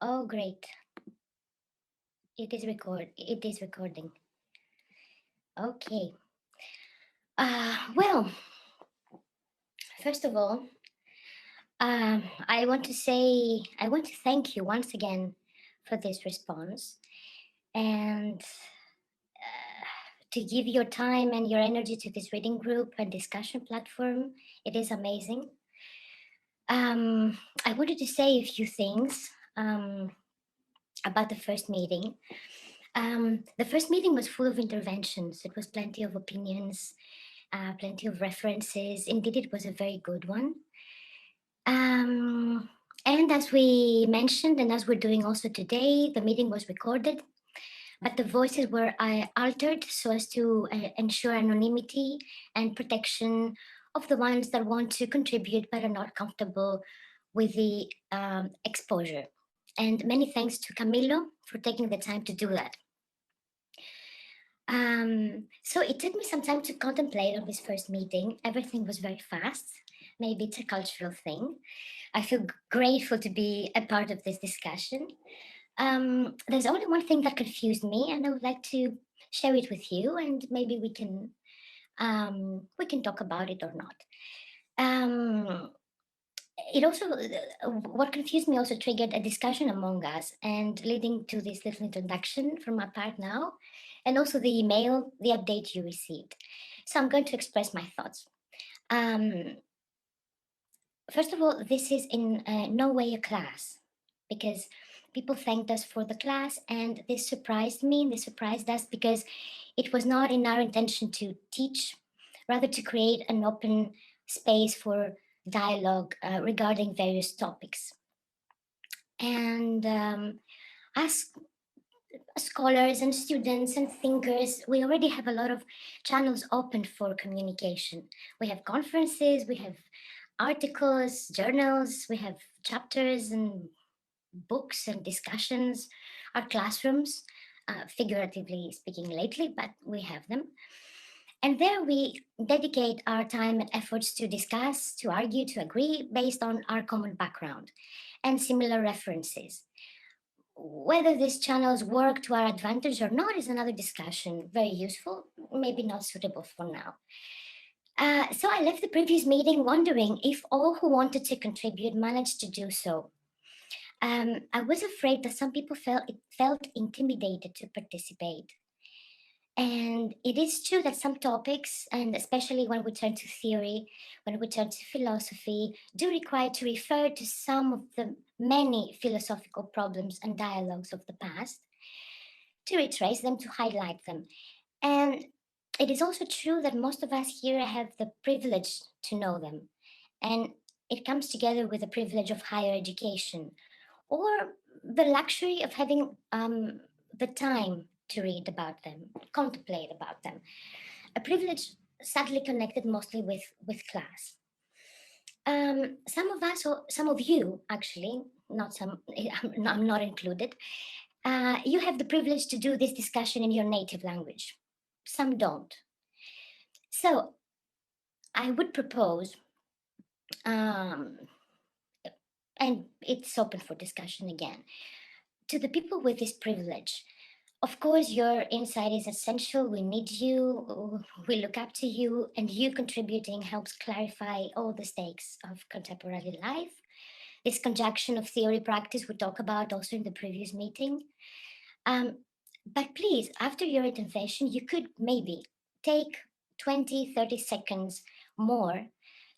Oh, great. It is recording. Okay. Well, first of all, I want to thank you once again for this response and to give your time and your energy to this reading group and discussion platform. It is amazing. I wanted to say a few things about the first meeting. The first meeting was full of interventions. It was plenty of opinions, plenty of references. Indeed, it was a very good one. And as we mentioned, and as we're doing also today, the meeting was recorded, but the voices were altered so as to ensure anonymity and protection of the ones that want to contribute but are not comfortable with the exposure. And many thanks to Camillo for taking the time to do that. So it took me some time to contemplate on this first meeting. Everything was very fast. Maybe it's a cultural thing. I feel grateful to be a part of this discussion. There's only one thing that confused me, and I would like to share it with you, and maybe we can talk about it or not. It also, what confused me also triggered a discussion among us, and leading to this little introduction from my part now, and also the email, the update you received. So I'm going to express my thoughts. First of all, this is in no way a class, because people thanked us for the class, and this surprised me. This surprised us because it was not in our intention to teach, rather to create an open space for dialogue regarding various topics. And as scholars and students and thinkers, we already have a lot of channels open for communication. We have conferences, we have articles, journals, we have chapters and books and discussions, our classrooms, figuratively speaking lately, but we have them. And there we dedicate our time and efforts to discuss, to argue, to agree based on our common background and similar references. Whether these channels work to our advantage or not is another discussion, very useful, maybe not suitable for now. So I left the previous meeting wondering if all who wanted to contribute managed to do so. I was afraid that some people felt intimidated to participate. And it is true that some topics, and especially when we turn to theory, when we turn to philosophy, do require to refer to some of the many philosophical problems and dialogues of the past, to retrace them, to highlight them. And it is also true that most of us here have the privilege to know them. And it comes together with the privilege of higher education, or the luxury of having the time to read about them, contemplate about them. A privilege sadly connected mostly with class. Some of us, or some of you actually, not some, I'm not included, you have the privilege to do this discussion in your native language. Some don't. So I would propose, and it's open for discussion again, to the people with this privilege. Of course, your insight is essential. We need you. We look up to you, and you contributing helps clarify all the stakes of contemporary life. This conjunction of theory practice we talked about also in the previous meeting. But please, after your intervention, you could maybe take 20, 30 seconds more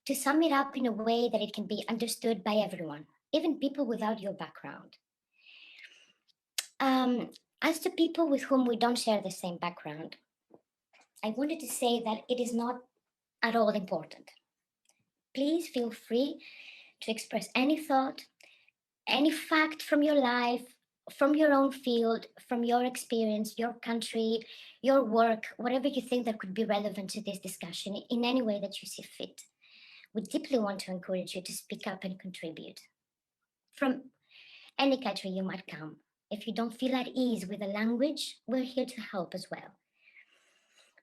to sum it up in a way that it can be understood by everyone, even people without your background. As to people with whom we don't share the same background, I wanted to say that it is not at all important. Please feel free to express any thought, any fact from your life, from your own field, from your experience, your country, your work, whatever you think that could be relevant to this discussion in any way that you see fit. We deeply want to encourage you to speak up and contribute. From any country you might come. If you don't feel at ease with the language, we're here to help as well.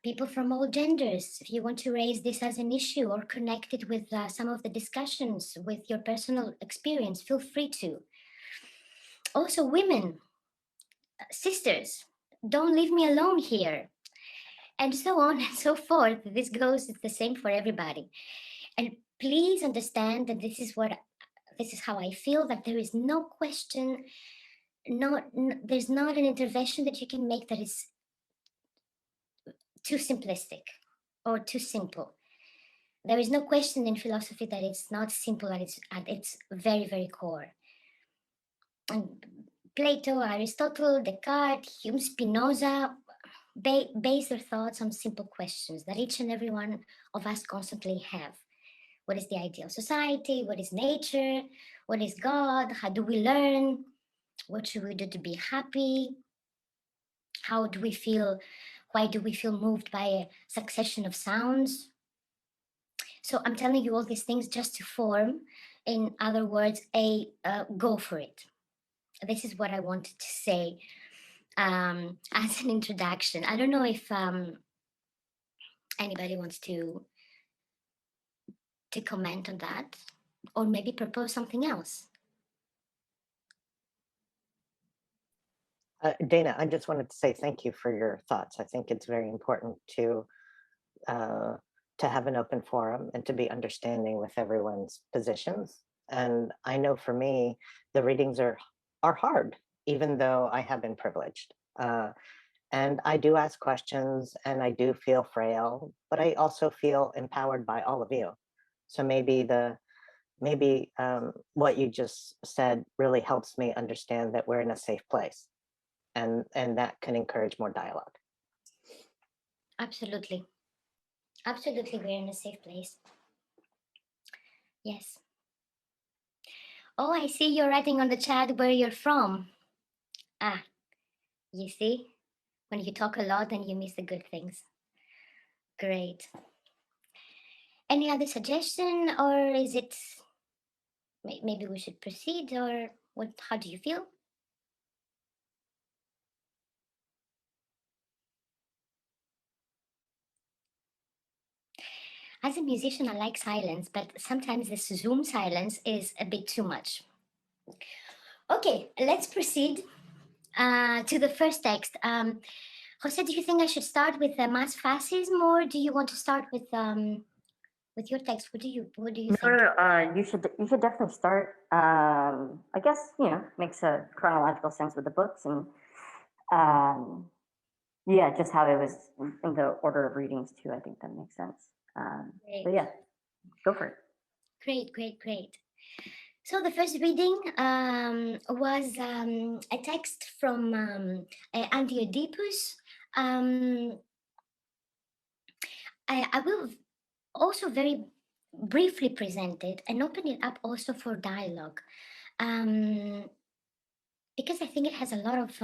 People from all genders, if you want to raise this as an issue or connect it with some of the discussions with your personal experience, feel free to. Also women, sisters, don't leave me alone here, and so on and so forth. This goes, it's the same for everybody. And please understand that this is how I feel, that there is no question, there's not an intervention that you can make that is too simplistic or too simple. There is no question in philosophy that it's not simple at its very, very core. And Plato, Aristotle, Descartes, Hume, Spinoza base their thoughts on simple questions that each and every one of us constantly have. What is the ideal society? What is nature? What is God? How do we learn? What should we do to be happy? How do we feel? Why do we feel moved by a succession of sounds? So I'm telling you all these things just to form, in other words, go for it. This is what I wanted to say as an introduction. I don't know if anybody wants to comment on that, or maybe propose something else. Dana, I just wanted to say thank you for your thoughts. I think it's very important to have an open forum and to be understanding with everyone's positions. And I know for me, the readings are hard, even though I have been privileged. And I do ask questions and I do feel frail, but I also feel empowered by all of you. So maybe what you just said really helps me understand that we're in a safe place, and that can encourage more dialogue. Absolutely. Absolutely, we're in a safe place. Yes. Oh, I see you're writing on the chat where you're from. Ah, you see? When you talk a lot and you miss the good things. Great. Any other suggestion, or is it maybe we should proceed, or what? How do you feel? As a musician, I like silence, but sometimes this Zoom silence is a bit too much. Okay, let's proceed to the first text. Jose, do you think I should start with mass fascism, or do you want to start with your text? What do you think? No, you should definitely start. I guess makes a chronological sense with the books, and yeah, just how it was in the order of readings too. I think that makes sense. But yeah, go for it. Great. So the first reading was a text from Anti-Oedipus. I will also very briefly present it and open it up also for dialogue, because I think it has a lot of,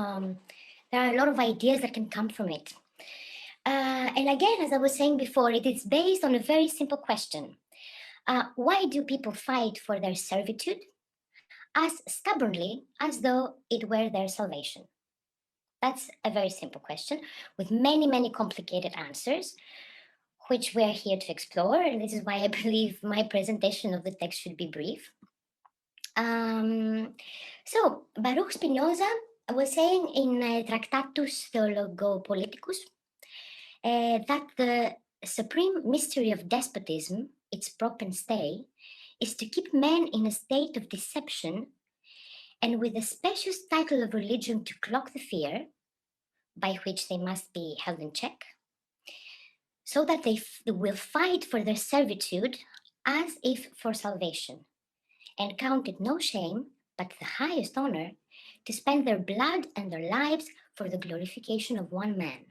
there are a lot of ideas that can come from it. And again, as I was saying before, it is based on a very simple question. Why do people fight for their servitude as stubbornly as though it were their salvation? That's a very simple question with many, many complicated answers, which we're here to explore. And this is why I believe my presentation of the text should be brief. So Baruch Spinoza was saying in Tractatus Theologo-Politicus that the supreme mystery of despotism, its prop and stay, is to keep men in a state of deception, and with the specious title of religion to cloak the fear by which they must be held in check, so that they will fight for their servitude as if for salvation, and count it no shame, but the highest honor, to spend their blood and their lives for the glorification of one man.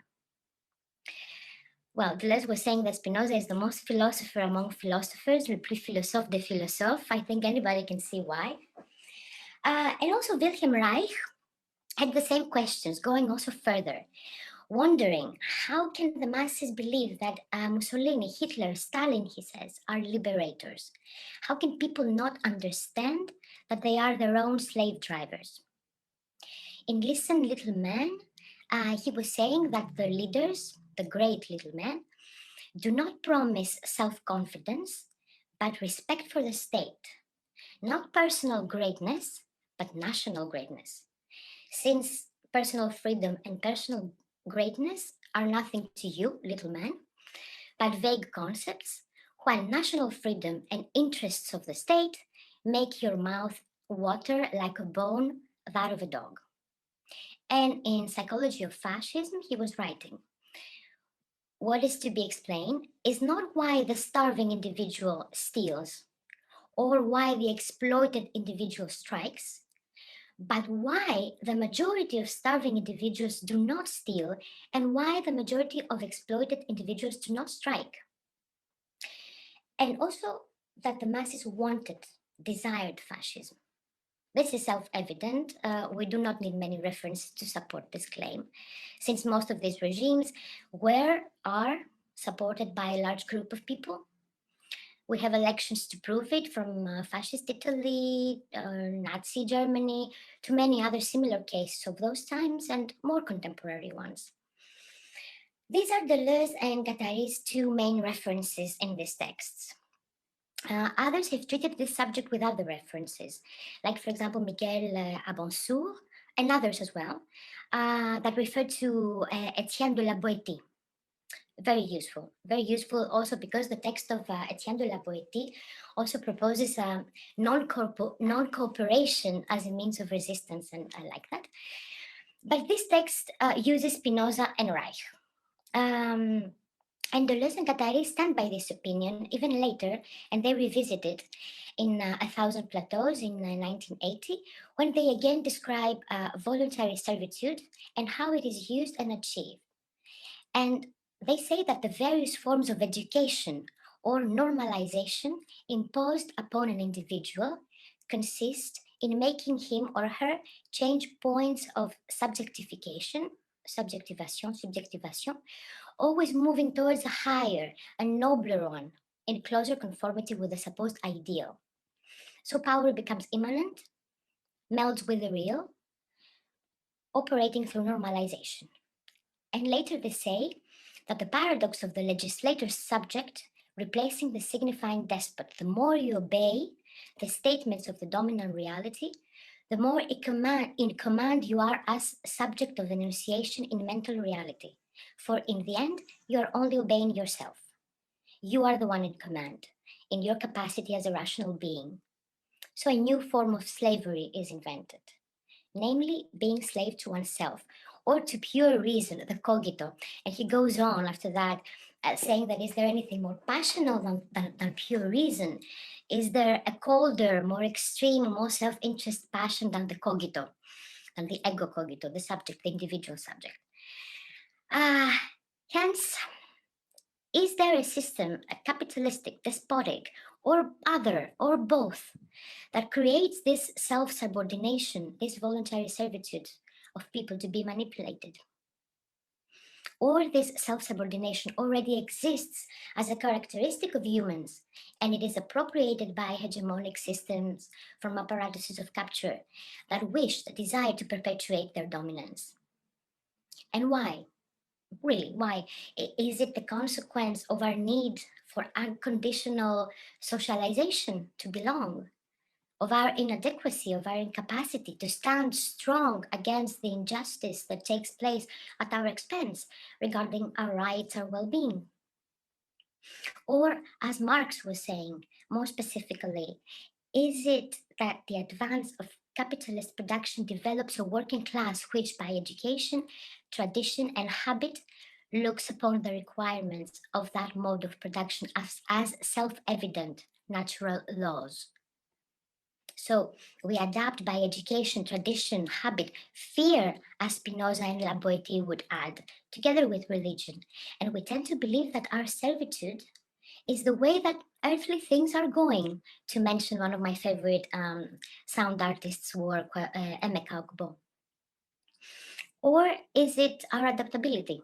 Well, Deleuze was saying that Spinoza is the most philosopher among philosophers, le plus philosophe des philosophes. I think anybody can see why. And also Wilhelm Reich had the same questions, going also further, wondering how can the masses believe that Mussolini, Hitler, Stalin, he says, are liberators? How can people not understand that they are their own slave drivers? In Listen, Little Man, he was saying that the leaders, the great little men, do not promise self-confidence, but respect for the state, not personal greatness, but national greatness. Since personal freedom and personal greatness are nothing to you, little man, but vague concepts, while national freedom and interests of the state make your mouth water like a bone, that of a dog. And in Psychology of Fascism, he was writing, what is to be explained is not why the starving individual steals or why the exploited individual strikes, but why the majority of starving individuals do not steal and why the majority of exploited individuals do not strike. And also that the masses wanted, desired fascism. This is self-evident. We do not need many references to support this claim, since most of these regimes are supported by a large group of people. We have elections to prove it, from fascist Italy, Nazi Germany, to many other similar cases of those times and more contemporary ones. These are Deleuze and Guattari's two main references in these texts. Others have treated this subject with other references, like, for example, Miguel Abonsour and others as well, that refer to Etienne de la Boétie. Very useful also because the text of Etienne de la Boétie also proposes non-cooperation as a means of resistance, and I like that. But this text uses Spinoza and Reich. And Deleuze and Guattari stand by this opinion even later, and they revisit it in A Thousand Plateaus in 1980, when they again describe voluntary servitude and how it is used and achieved. And they say that the various forms of education or normalization imposed upon an individual consist in making him or her change points of subjectivation, always moving towards a higher, a nobler one, in closer conformity with the supposed ideal. So power becomes immanent, melds with the real, operating through normalization. And later they say that the paradox of the legislator's subject replacing the signifying despot, the more you obey the statements of the dominant reality, the more in command you are as subject of enunciation in mental reality. For in the end, you are only obeying yourself. You are the one in command, in your capacity as a rational being. So a new form of slavery is invented, namely being slave to oneself, or to pure reason, the cogito. And he goes on after that, saying that is there anything more passionate than pure reason? Is there a colder, more extreme, more self-interest passion than the cogito, than the ego cogito, the subject, the individual subject? Hence, is there a system, a capitalistic, despotic, or other, or both, that creates this self-subordination, this voluntary servitude of people to be manipulated? Or this self-subordination already exists as a characteristic of humans, and it is appropriated by hegemonic systems from apparatuses of capture that wish, that desire to perpetuate their dominance? And why? Really, why? Is it the consequence of our need for unconditional socialization to belong, of our inadequacy, of our incapacity to stand strong against the injustice that takes place at our expense regarding our rights, our well-being? Or, as Marx was saying, more specifically, is it that the advance of capitalist production develops a working class which, by education, tradition, and habit, looks upon the requirements of that mode of production as self-evident natural laws? So we adapt by education, tradition, habit, fear, as Spinoza and La Boétie would add, together with religion. And we tend to believe that our servitude is the way that earthly things are going, to mention one of my favorite sound artists' work, Emeka Ogbo. Or is it our adaptability,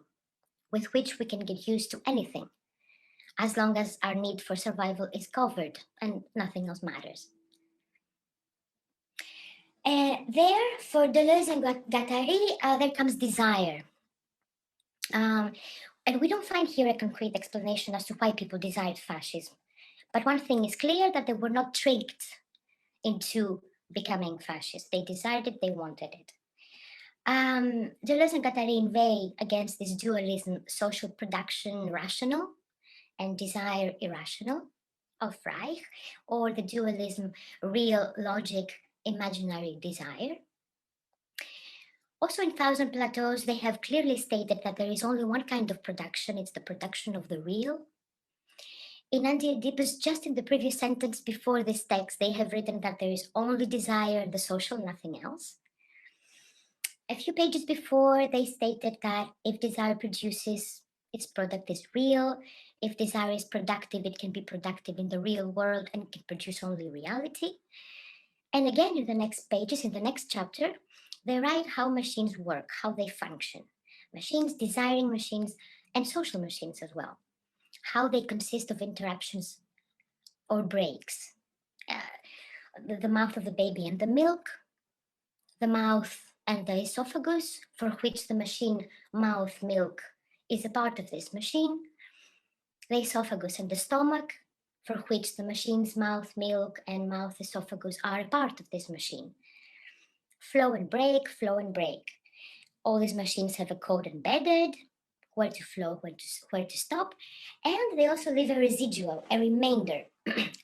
with which we can get used to anything, as long as our need for survival is covered and nothing else matters? There, for Deleuze and Guattari, there comes desire. And we don't find here a concrete explanation as to why people desired fascism. But one thing is clear, that they were not tricked into becoming fascist. They desired it, they wanted it. Deleuze and Guattari inveigh against this dualism, social production rational and desire irrational of Reich, or the dualism real logic imaginary desire. Also in Thousand Plateaus, they have clearly stated that there is only one kind of production, it's the production of the real. In Anti-Oedipus, just in the previous sentence before this text, they have written that there is only desire, the social, nothing else. A few pages before, they stated that if desire produces, its product is real. If desire is productive, it can be productive in the real world and can produce only reality. And again, in the next pages, in the next chapter, they write how machines work, how they function. Machines, desiring machines, and social machines as well. How they consist of interruptions or breaks. The mouth of the baby and the milk, the mouth and the esophagus, for which the machine mouth milk is a part of this machine, the esophagus and the stomach, for which the machine's mouth milk and mouth esophagus are a part of this machine. Flow and break, flow and break. All these machines have a code embedded, where to flow, where to stop, and they also leave a residual, a remainder,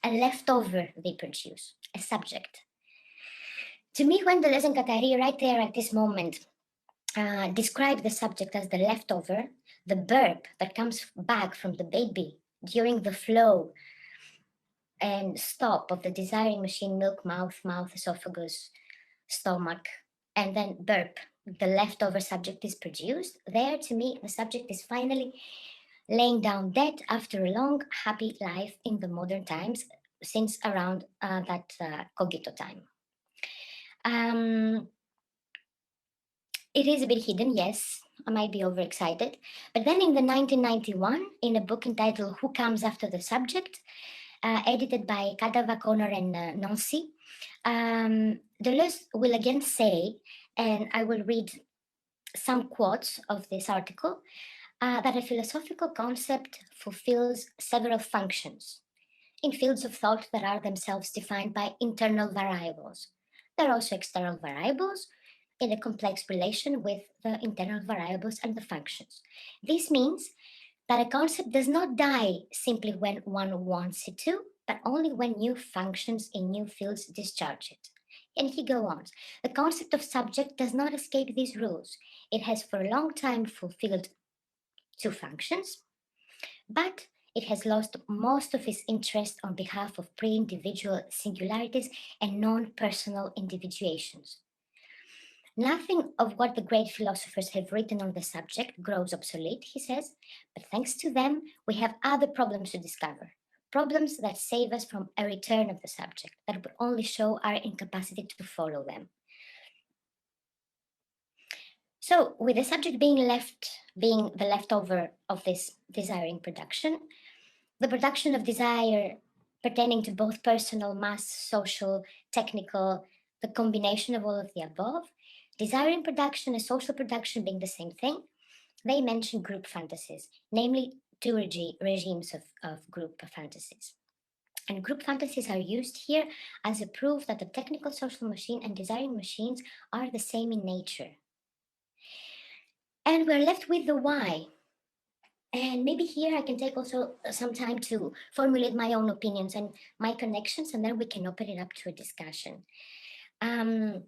a leftover they produce, a subject. To me, when Deleuze and Guattari, right there at this moment, describe the subject as the leftover, the burp that comes back from the baby during the flow and stop of the desiring machine, milk, mouth, esophagus, stomach, and then burp, the leftover subject is produced. There, to me, the subject is finally laying down dead after a long, happy life in the modern times, since around that cogito time. It is a bit hidden, yes, I might be overexcited. But then in the 1991, in a book entitled Who Comes After the Subject, edited by Cadava, Connor, and Nancy, Deleuze will again say, and I will read some quotes of this article, that a philosophical concept fulfills several functions in fields of thought that are themselves defined by internal variables. There are also external variables in a complex relation with the internal variables and the functions. This means that a concept does not die simply when one wants it to, but only when new functions in new fields discharge it. And he goes on, the concept of subject does not escape these rules. It has for a long time fulfilled two functions, but it has lost most of its interest on behalf of pre-individual singularities and non-personal individuations. Nothing of what the great philosophers have written on the subject grows obsolete, he says, but thanks to them, we have other problems to discover, problems that save us from a return of the subject, that would only show our incapacity to follow them. So, with the subject being the leftover of this desiring production, the production of desire pertaining to both personal, mass, social, technical, the combination of all of the above, desiring production and social production being the same thing, they mention group fantasies, namely two regimes of group fantasies. And group fantasies are used here as a proof that the technical social machine and desiring machines are the same in nature. And we're left with the why. And maybe here I can take also some time to formulate my own opinions and my connections, and then we can open it up to a discussion. I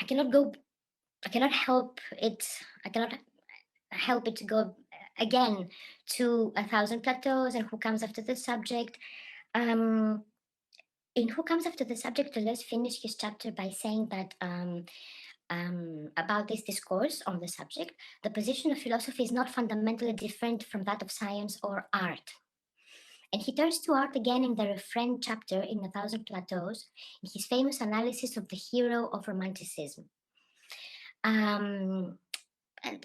cannot help it to go again to 1,000 Plateaus and Who Comes After the Subject. In Who Comes After the Subject, Deleuze finished his chapter by saying that about this discourse on the subject, the position of philosophy is not fundamentally different from that of science or art. And he turns to art again in the refrain chapter in 1,000 Plateaus, in his famous analysis of the hero of Romanticism. And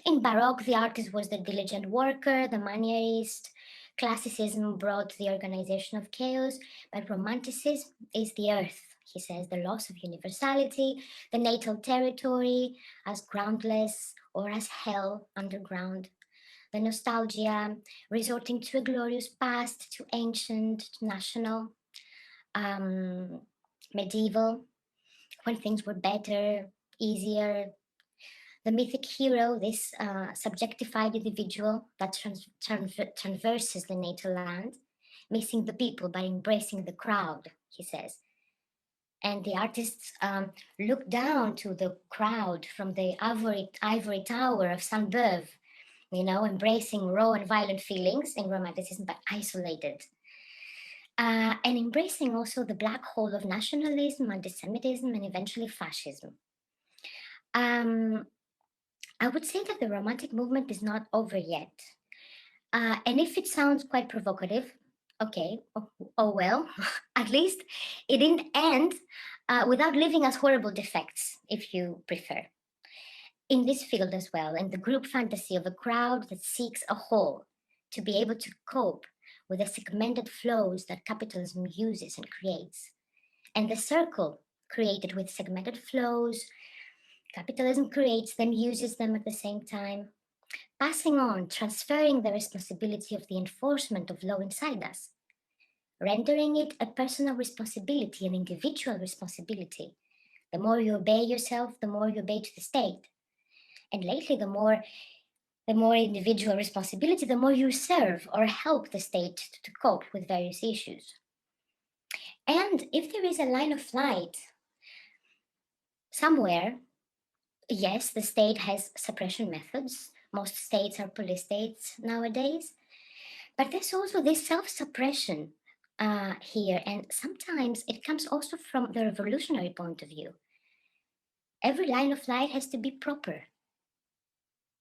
in Baroque, the artist was the diligent worker, the manierist. Classicism brought the organization of chaos, but Romanticism is the earth, he says, the loss of universality, the natal territory as groundless or as hell underground, the nostalgia, resorting to a glorious past, to ancient, to national, medieval, when things were better, easier, the mythic hero, this subjectified individual that traverses the natal land, missing the people but embracing the crowd, he says. And the artists look down to the crowd from the ivory tower of Saint-Beuve, embracing raw and violent feelings in romanticism, but isolated. And embracing also the black hole of nationalism, anti-Semitism, and eventually fascism. I would say that the Romantic movement is not over yet. And if it sounds quite provocative, okay, oh well, at least it didn't end without leaving us horrible defects, if you prefer. In this field as well, in the group fantasy of a crowd that seeks a whole to be able to cope with the segmented flows that capitalism uses and creates. And the circle created with segmented flows, capitalism creates them, uses them at the same time, passing on, transferring the responsibility of the enforcement of law inside us, rendering it a personal responsibility, an individual responsibility. The more you obey yourself, the more you obey to the state. And lately, the more individual responsibility, the more you serve or help the state to cope with various issues. And if there is a line of flight somewhere, yes, the state has suppression methods. Most states are police states nowadays. But there's also this self-suppression here. And sometimes it comes also from the revolutionary point of view. Every line of flight has to be proper.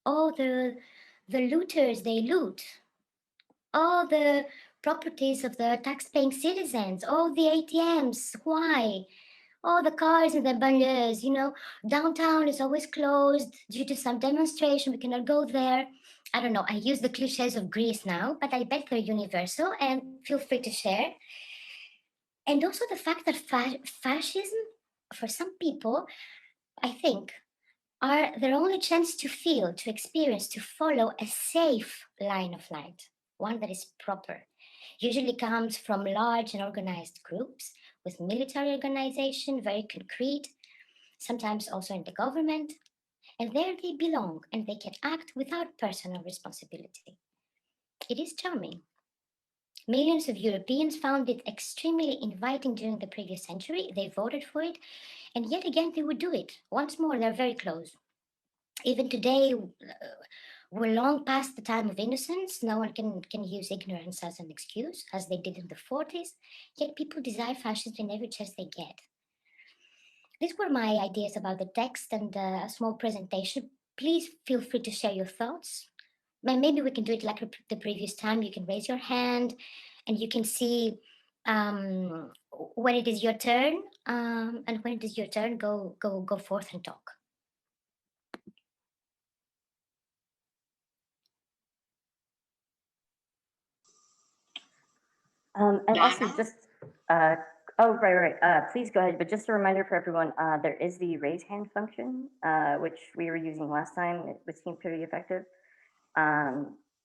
Oh, the looters, they loot. All the properties of the tax-paying citizens, all the ATMs, why? All the cars in the banlieues, downtown is always closed due to some demonstration, we cannot go there. I don't know, I use the cliches of Greece now, but I bet they're universal and feel free to share. And also the fact that fascism, for some people, I think, are their only chance to feel, to experience, to follow a safe line of flight, one that is proper, usually comes from large and organized groups with military organization, very concrete, sometimes also in the government, and there they belong and they can act without personal responsibility. It is charming. Millions of Europeans found it extremely inviting during the previous century. They voted for it, and yet again they would do it. Once more, they're very close. Even today, we're long past the time of innocence. No one can use ignorance as an excuse, as they did in the 40s, yet people desire fascism in every chance they get. These were my ideas about the text and a small presentation. Please feel free to share your thoughts. Maybe we can do it like the previous time. You can raise your hand and you can see when it is your turn. And when it is your turn, go forth and talk. And also just, right. Please go ahead. But just a reminder for everyone, there is the raise hand function, which we were using last time. It seemed pretty effective.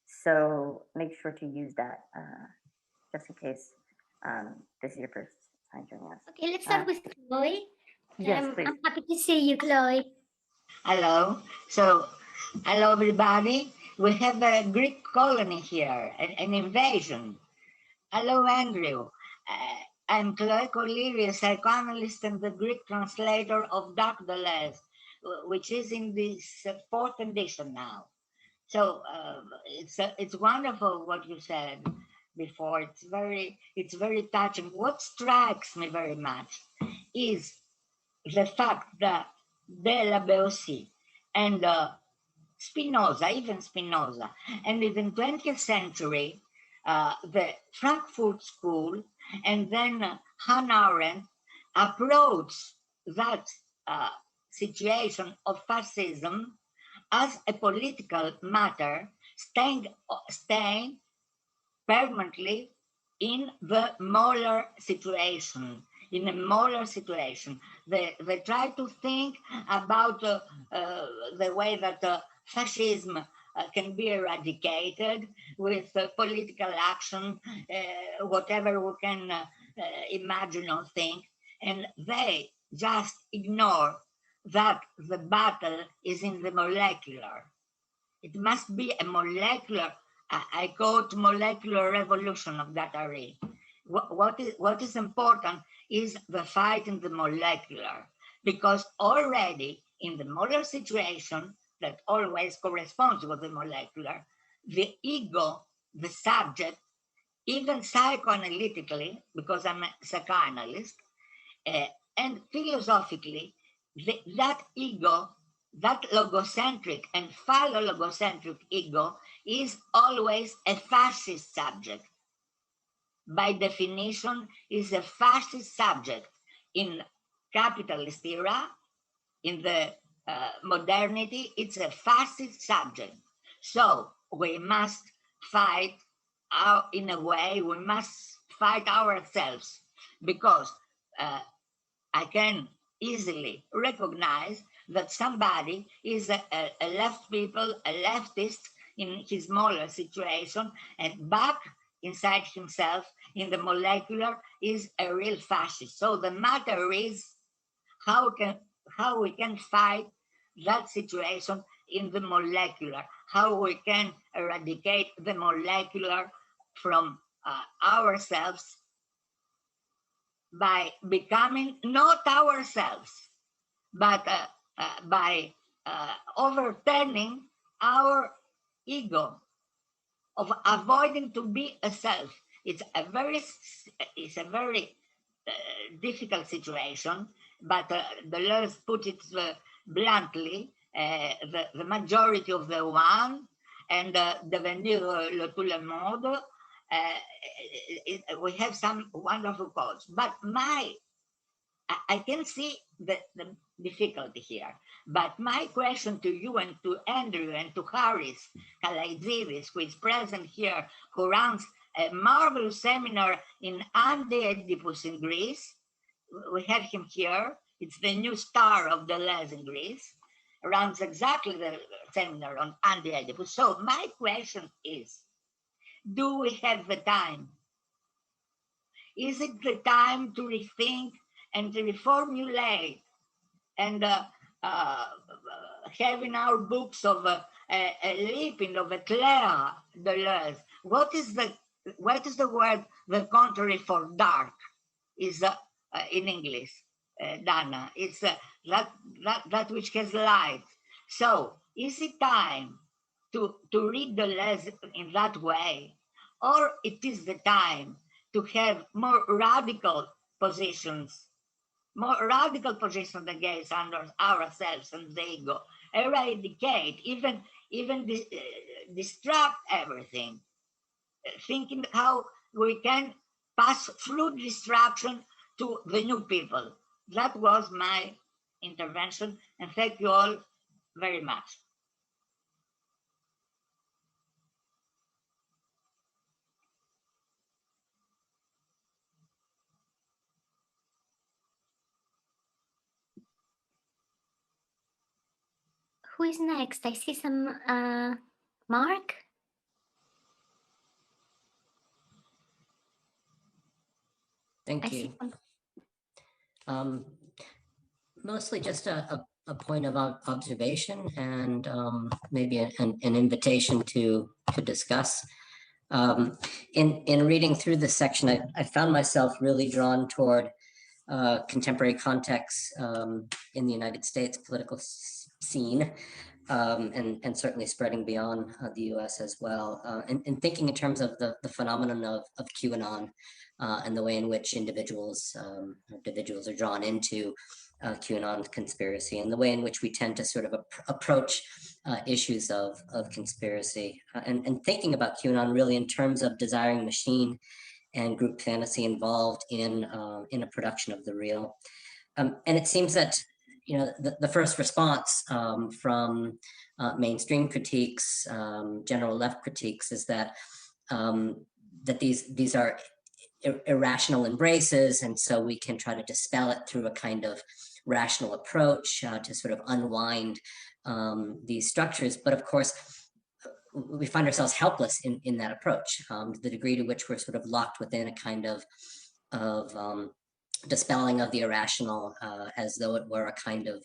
So make sure to use that just in case this is your first time joining us. Okay, let's start with Chloe. Yes, please. I'm happy to see you, Chloe. Hello. So, hello everybody. We have a Greek colony here, an invasion. Hello, Andrew. I'm Chloe Collier, psychoanalyst and the Greek translator of Dark Deleuze, which is in this fourth edition now. So it's wonderful what you said before. It's very touching. What strikes me very much is the fact that Deleuze and Spinoza, even Spinoza, and in the 20th century, the Frankfurt School and then Hannah Arendt approached that situation of fascism as a political matter, staying permanently in the molar situation. In a molar situation, they try to think about the way that fascism can be eradicated with political action, whatever we can imagine or think, and they just ignore that the battle is in the molecular. It must be a molecular, I quote, molecular revolution of that array. What is important is the fight in the molecular, because already in the molar situation that always corresponds with the molecular, the ego, the subject, even psychoanalytically, because I'm a psychoanalyst, and philosophically, that ego, that logocentric and phalo-logocentric ego is always a fascist subject. By definition, is a fascist subject in capitalist era, in the modernity, it's a fascist subject. So we must fight in a way, we must fight ourselves, because I can easily recognize that somebody is a left people, a leftist in his molar situation, and back inside himself in the molecular is a real fascist. So the matter is how we can fight that situation in the molecular, how we can eradicate the molecular from ourselves by becoming not ourselves, but by overturning our ego, of avoiding to be a self. It's a very difficult situation, but Deleuze put it bluntly, the majority of the one, and devenir tout le monde. We have some wonderful quotes, but I can see the difficulty here. But my question to you and to Andrew and to Haris Kalaididis, who is present here, who runs a marvelous seminar in Anti-Oedipus in Greece. We have him here. It's the new star of Deleuze in Greece. Runs exactly the seminar on Anti-Oedipus. So my question is, do we have the time? Is it the time to rethink and to reformulate and have in our books of a leaping of a Claire Deleuze? What is the word, the contrary for dark, is in English, Dana? It's that which has light. So is it time to read Deleuze in that way? Or it is the time to have more radical positions against ourselves and the ego, eradicate, even distract everything, thinking how we can pass through distraction to the new people. That was my intervention, and thank you all very much. Who is next? I see some Mark. Thank you. Mostly just a point of observation and maybe an invitation to discuss. In reading through this section, I found myself really drawn toward contemporary contexts in the United States political scene, and certainly spreading beyond the US as well, and thinking in terms of the phenomenon of QAnon and the way in which individuals are drawn into QAnon conspiracy, and the way in which we tend to sort of approach issues of conspiracy, and thinking about QAnon really in terms of desiring machine and group fantasy involved in a production of the real. And it seems that, you know, the first response from mainstream critiques, general left critiques, is that that these are irrational embraces, and so we can try to dispel it through a kind of rational approach to sort of unwind these structures. But of course, we find ourselves helpless in that approach, to the degree to which we're sort of locked within a kind of dispelling of the irrational as though it were a kind of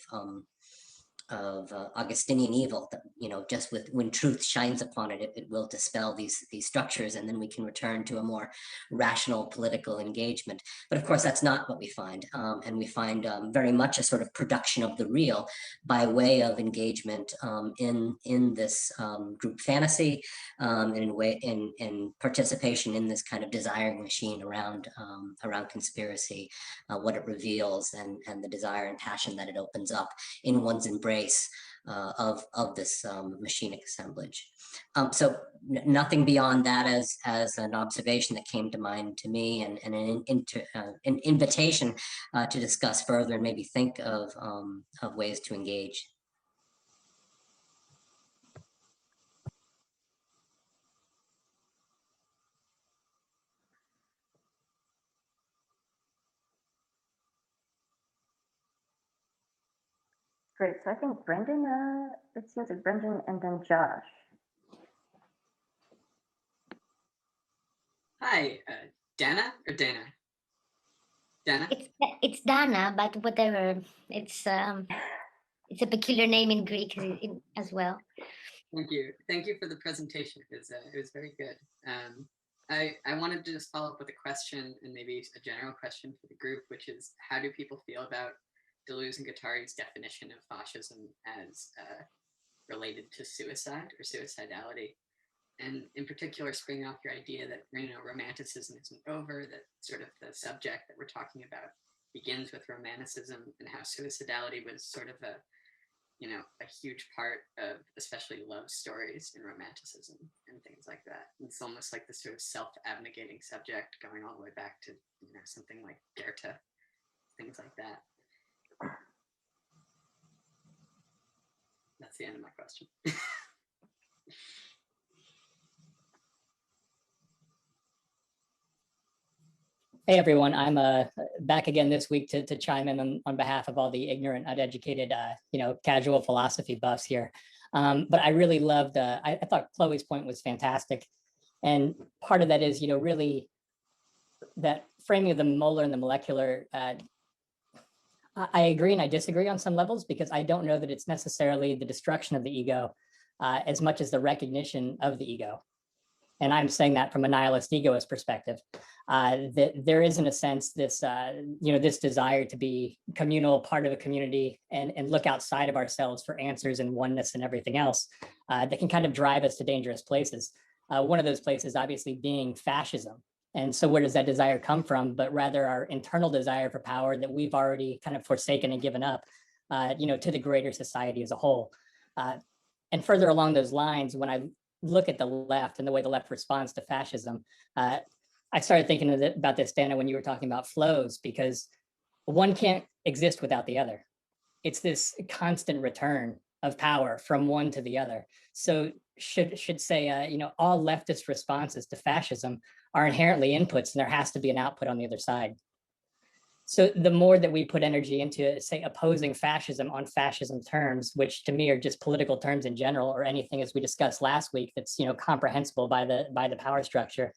Augustinian evil that, just when truth shines upon it, it will dispel these structures, and then we can return to a more rational political engagement. But of course, that's not what we find. And we find very much a sort of production of the real by way of engagement in this group fantasy, in participation in this kind of desiring machine around conspiracy, what it reveals, and the desire and passion that it opens up in one's embrace of this machinic assemblage. So nothing beyond that as an observation that came to mind to me, and an invitation to discuss further and maybe think of ways to engage. Great. So I think Brendan, it seems like Brendan and then Josh. Hi, Dana or Dana? Dana? It's Dana, but whatever. It's a peculiar name in Greek as well. Thank you. Thank you for the presentation. It was very good. I wanted to just follow up with a question, and maybe a general question for the group, which is, how do people feel about Deleuze and Guattari's definition of fascism as related to suicide or suicidality? And in particular, springing off your idea that romanticism isn't over, that sort of the subject that we're talking about begins with romanticism, and how suicidality was sort of a huge part of especially love stories in romanticism and things like that. It's almost like this sort of self-abnegating subject going all the way back to something like Goethe, things like that. That's the end of my question. Hey everyone, I'm back again this week to chime in on behalf of all the ignorant, uneducated, casual philosophy buffs here. But I really loved, I thought Chloe's point was fantastic. And part of that is, really that framing of the molar and the molecular. I agree and I disagree on some levels, because I don't know that it's necessarily the destruction of the ego as much as the recognition of the ego. And I'm saying that from a nihilist egoist perspective, that there is, in a sense, this, this desire to be communal, part of a community, and look outside of ourselves for answers and oneness and everything else that can kind of drive us to dangerous places. One of those places, obviously, being fascism. And so where does that desire come from? But rather our internal desire for power that we've already kind of forsaken and given up, to the greater society as a whole. And further along those lines, when I look at the left and the way the left responds to fascism, I started thinking about this, Dana, when you were talking about flows, because one can't exist without the other. It's this constant return of power from one to the other. So should say, all leftist responses to fascism are inherently inputs, and there has to be an output on the other side. So the more that we put energy into, say, opposing fascism on fascism terms, which to me are just political terms in general, or anything, as we discussed last week, that's comprehensible by the power structure,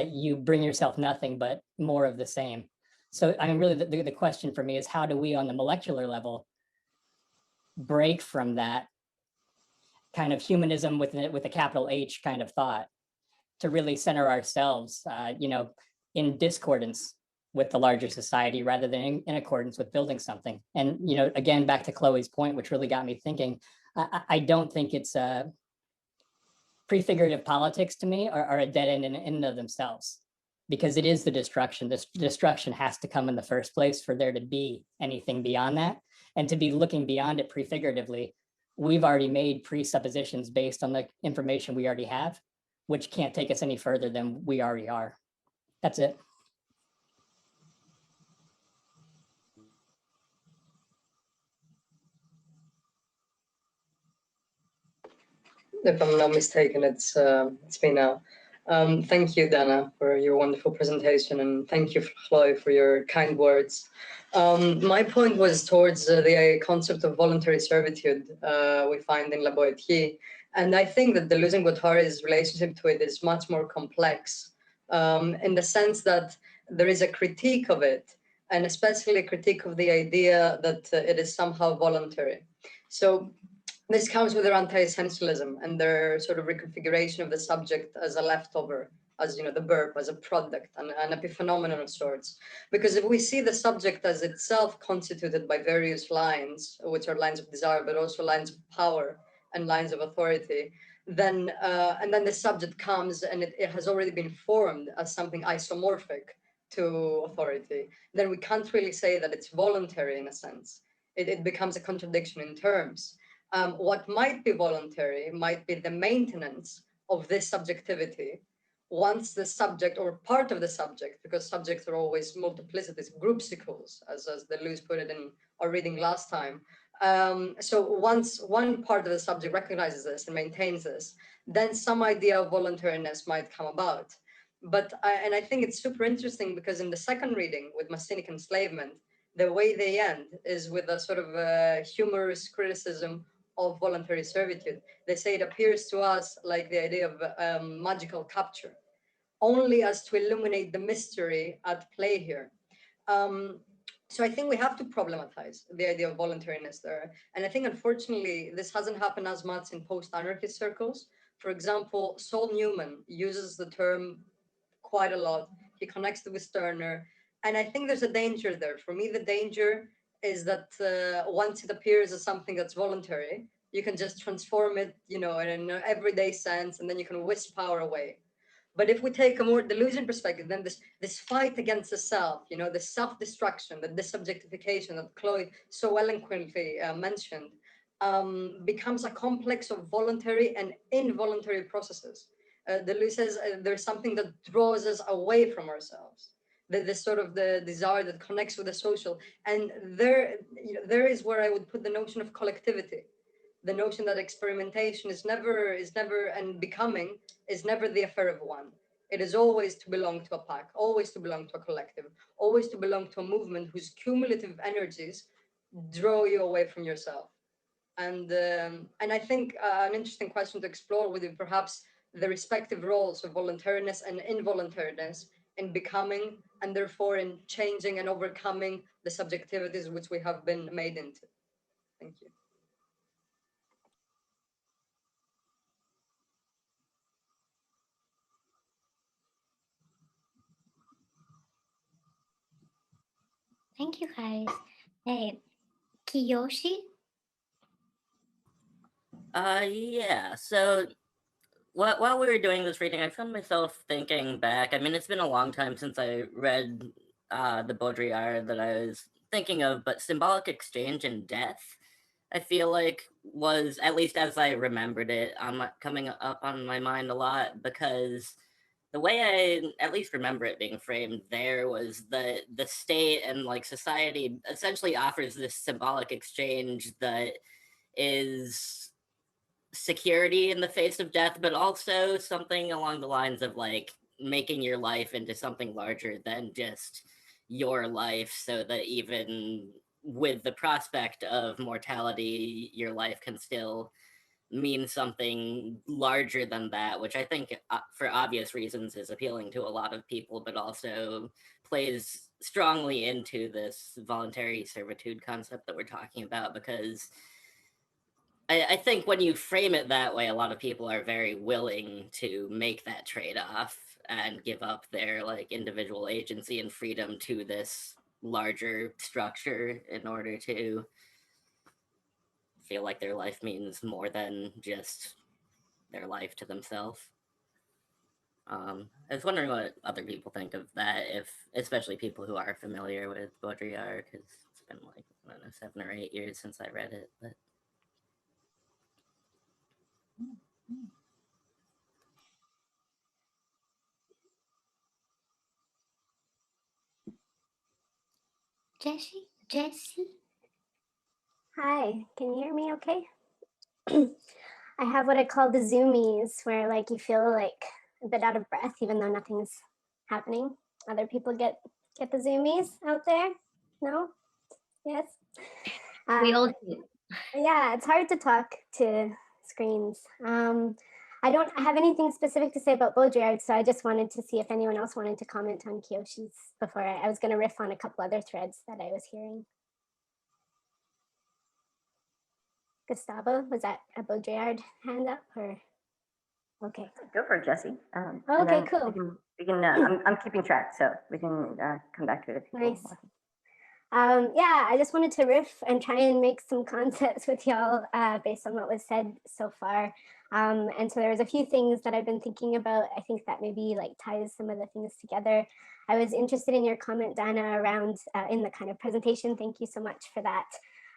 you bring yourself nothing but more of the same. So I mean, really, the question for me is, how do we, on the molecular level, break from that kind of humanism with a capital H kind of thought, to really center ourselves, in discordance with the larger society, rather than in accordance with building something. And, again, back to Chloe's point, which really got me thinking, I don't think it's prefigurative politics to me are a dead end in and of themselves, because it is the destruction. This destruction has to come in the first place for there to be anything beyond that. And to be looking beyond it prefiguratively, we've already made presuppositions based on the information we already have, which can't take us any further than we already are. That's it. If I'm not mistaken, it's me now. Thank you, Dana, for your wonderful presentation, and thank you, Chloe, for your kind words. My point was towards the concept of voluntary servitude we find in La Boétie, and I think that Deleuze and Guattari's relationship to it is much more complex in the sense that there is a critique of it, and especially a critique of the idea that it is somehow voluntary. So this comes with their anti-essentialism and their sort of reconfiguration of the subject as a leftover, as the verb, as a product, an epiphenomenon of sorts. Because if we see the subject as itself constituted by various lines, which are lines of desire, but also lines of power and lines of authority, then and then the subject comes and it has already been formed as something isomorphic to authority, then we can't really say that it's voluntary in a sense. It becomes a contradiction in terms. What might be voluntary might be the maintenance of this subjectivity once the subject or part of the subject, because subjects are always multiplicities, groupsicles, as Deleuze put it in our reading last time. So once one part of the subject recognizes this and maintains this, then some idea of voluntariness might come about. But I think it's super interesting because in the second reading with machinic enslavement, the way they end is with a sort of humorous criticism of voluntary servitude. They say it appears to us like the idea of magical capture, only as to illuminate the mystery at play here. So I think we have to problematize the idea of voluntariness there. And I think, unfortunately, this hasn't happened as much in post-anarchist circles. For example, Saul Newman uses the term quite a lot. He connects it with Stirner. And I think there's a danger there. For me, the danger is that once it appears as something that's voluntary, you can just transform it, in an everyday sense, and then you can whisk power away. But if we take a more Deleuzian perspective, then this fight against the self, the self-destruction, the disubjectification that Chloe so eloquently mentioned, becomes a complex of voluntary and involuntary processes. Deleuze says there's something that draws us away from ourselves. This sort of the desire that connects with the social, and there is where I would put the notion of collectivity, the notion that experimentation is never, and becoming is never the affair of one. It is always to belong to a pack, always to belong to a collective, always to belong to a movement whose cumulative energies draw you away from yourself. And I think an interesting question to explore would be perhaps the respective roles of voluntariness and involuntariness in becoming, and therefore in changing and overcoming the subjectivities which we have been made into. Thank you. Thank you, guys. Hey, Kiyoshi? Yeah, so while we were doing this reading, I found myself thinking back. I mean, it's been a long time since I read the Baudrillard that I was thinking of, but Symbolic Exchange and Death, I feel like was, at least as I remembered it, coming up on my mind a lot, because the way I at least remember it being framed there was the state and like society essentially offers this symbolic exchange that is security in the face of death, but also something along the lines of like making your life into something larger than just your life, so that even with the prospect of mortality, your life can still mean something larger than that, which I think for obvious reasons is appealing to a lot of people, but also plays strongly into this voluntary servitude concept that we're talking about, because I think when you frame it that way, a lot of people are very willing to make that trade-off and give up their like individual agency and freedom to this larger structure in order to feel like their life means more than just their life to themselves. I was wondering what other people think of that, if especially people who are familiar with Baudrillard, because it's been like, I don't know, 7 or 8 years since I read it. But Jessie? Hi, can you hear me okay? I have what I call the zoomies, where like you feel like a bit out of breath even though nothing's happening. Other people get the zoomies out there? No? Yes? We all do. Yeah, it's hard to talk to screens. I don't have anything specific to say about Baudrillard, so I just wanted to see if anyone else wanted to comment on Kiyoshi's before I was going to riff on a couple other threads that I was hearing. Gustavo, was that a Baudrillard hand up or? Okay. Go for it, Jesse. Okay, cool. We can I'm keeping track, so we can come back to it if people Nice. want. Yeah, I just wanted to riff and try and make some concepts with y'all based on what was said so far. And so there's a few things that I've been thinking about. I think that maybe like ties some of the things together. I was interested in your comment, Dana, around in the kind of presentation. Thank you so much for that.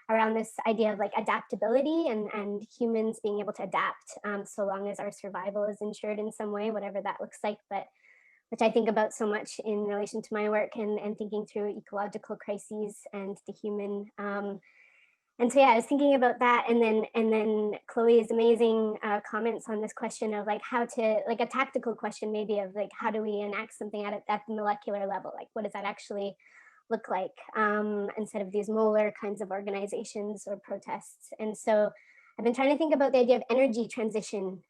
Around this idea of like adaptability and humans being able to adapt so long as our survival is ensured in some way, whatever that looks like. But which I think about so much in relation to my work and thinking through ecological crises and the human. And so, yeah, I was thinking about that. And then Chloe's amazing comments on this question of like how to, like a tactical question maybe of like, how do we enact something at the molecular level? Like, what does that actually look like instead of these molar kinds of organizations or protests? And so I've been trying to think about the idea of energy transition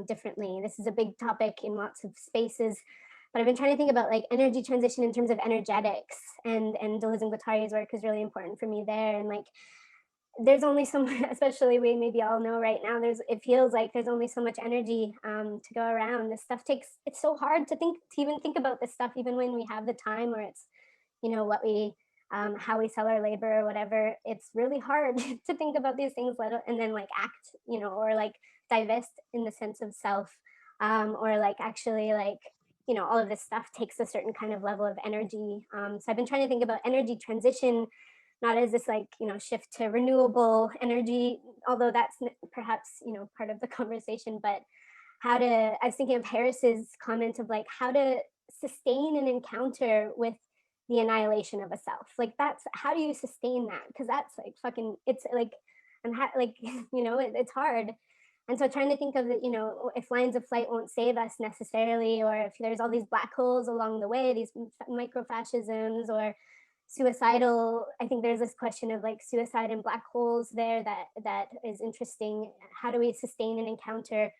differently. This is a big topic in lots of spaces. But I've been trying to think about like energy transition in terms of energetics, and Deleuze and Guattari's work is really important for me there. And like, there's only so much, especially we maybe all know right now, it feels like there's only so much energy to go around. This stuff it's so hard to even think about this stuff, even when we have the time, or it's, you know, what we, how we sell our labor or whatever. It's really hard to think about these things and then like act, you know, or like divest in the sense of self, or like actually like, you know, all of this stuff takes a certain kind of level of energy. So I've been trying to think about energy transition, not as this like, you know, shift to renewable energy, although that's perhaps, you know, part of the conversation, but I was thinking of Harris's comment of like how to sustain an encounter with the annihilation of a self. Like how do you sustain that? Because that's like fucking, it's like, you know, it's hard. And so trying to think of it, you know, if lines of flight won't save us necessarily, or if there's all these black holes along the way, these microfascisms or suicidal, I think there's this question of like suicide and black holes there that is interesting. How do we sustain an encounter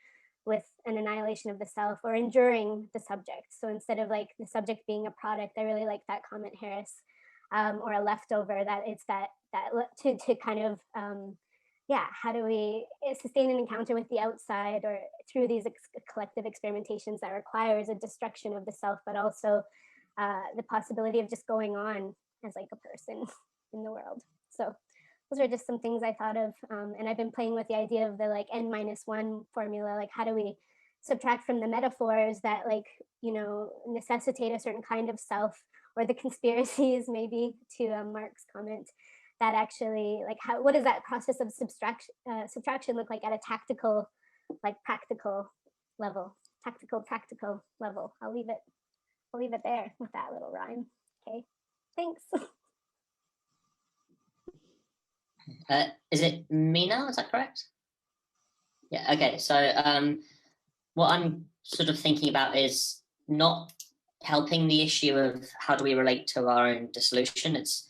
with an annihilation of the self or enduring the subject? So instead of like the subject being a product, I really like that comment, Harris, or a leftover, that it's that to kind of, yeah, how do we sustain an encounter with the outside or through these collective experimentations that requires a destruction of the self, but also the possibility of just going on as like a person in the world. So those are just some things I thought of. And I've been playing with the idea of the like N-1 formula, like how do we subtract from the metaphors that like, you know, necessitate a certain kind of self, or the conspiracies maybe, to Mark's comment, that actually like what does that process of subtraction look like at a tactical, like practical level, practical level. I'll leave it there with that little rhyme. Okay, thanks. Is it me now? Is that correct? Yeah. Okay. So what I'm sort of thinking about is not helping the issue of how do we relate to our own dissolution. It's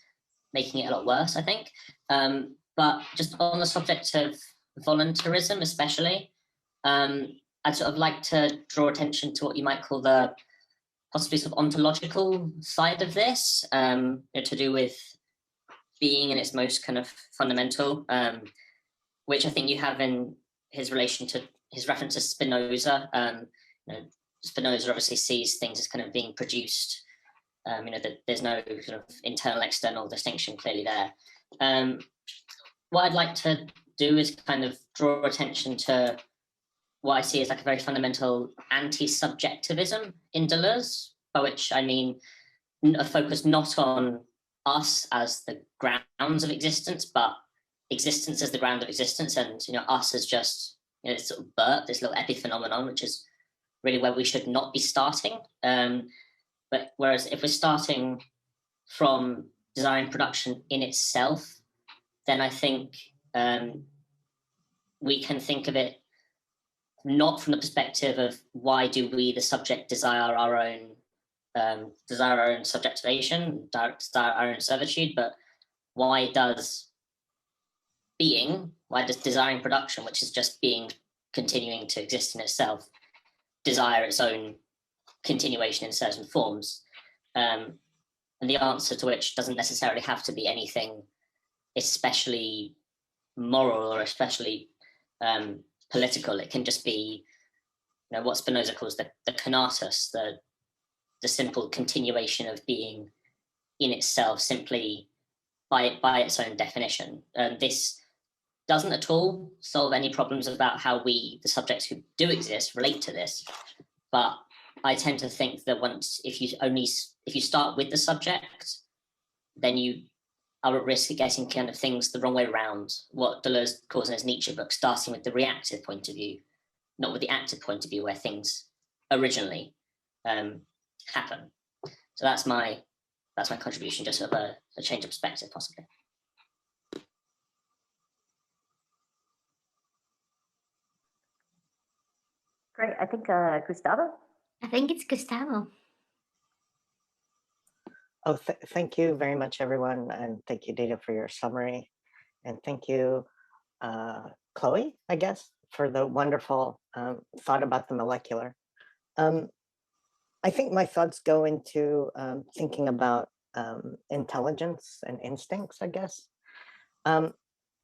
making it a lot worse, I think. But just on the subject of voluntarism, especially, I'd sort of like to draw attention to what you might call the possibly sort of ontological side of this, you know, to do with being in its most kind of fundamental, which I think you have in his relation to his reference to Spinoza. You know, Spinoza obviously sees things as kind of being produced. You know, that there's no sort of internal external distinction clearly there. What I'd like to do is kind of draw attention to what I see as like a very fundamental anti-subjectivism in Deleuze, by which I mean a focus not on us as the grounds of existence, but existence as the ground of existence, and, you know, us as just, you know, this sort of burp, this little epiphenomenon, which is really where we should not be starting. But whereas if we're starting from design production in itself, then I think we can think of it not from the perspective of why do we, the subject, desire our own subjectivation, desire our own servitude, but why does desiring production, which is just being continuing to exist in itself, desire its own continuation in certain forms. And the answer to which doesn't necessarily have to be anything especially moral or especially political. It can just be, you know, what Spinoza calls the conatus, the simple continuation of being in itself, simply by its own definition. This doesn't at all solve any problems about how we, the subjects who do exist, relate to this. But I tend to think that if you start with the subject, then you are at risk of getting kind of things the wrong way around, what Deleuze calls in his Nietzsche book, starting with the reactive point of view, not with the active point of view where things originally happen. So that's my contribution, just sort of a change of perspective, possibly. Great. I think Gustavo. I think it's Gustavo. Oh, thank you very much, everyone. And thank you, Data, for your summary. And thank you, Chloe, I guess, for the wonderful thought about the molecular. I think my thoughts go into thinking about intelligence and instincts, I guess. I'm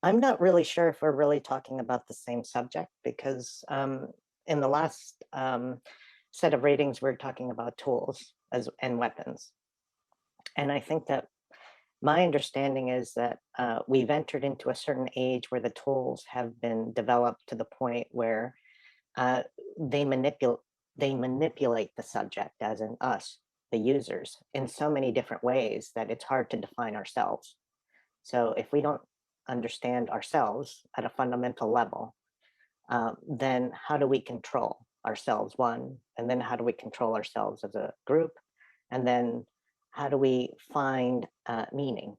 not really sure if we're really talking about the same subject, because in the last set of readings, we're talking about tools and weapons. And I think that my understanding is that we've entered into a certain age where the tools have been developed to the point where they manipulate the subject, as in us, the users, in so many different ways that it's hard to define ourselves. So if we don't understand ourselves at a fundamental level, then how do we control ourselves, one? And then how do we control ourselves as a group? And then how do we find meaning?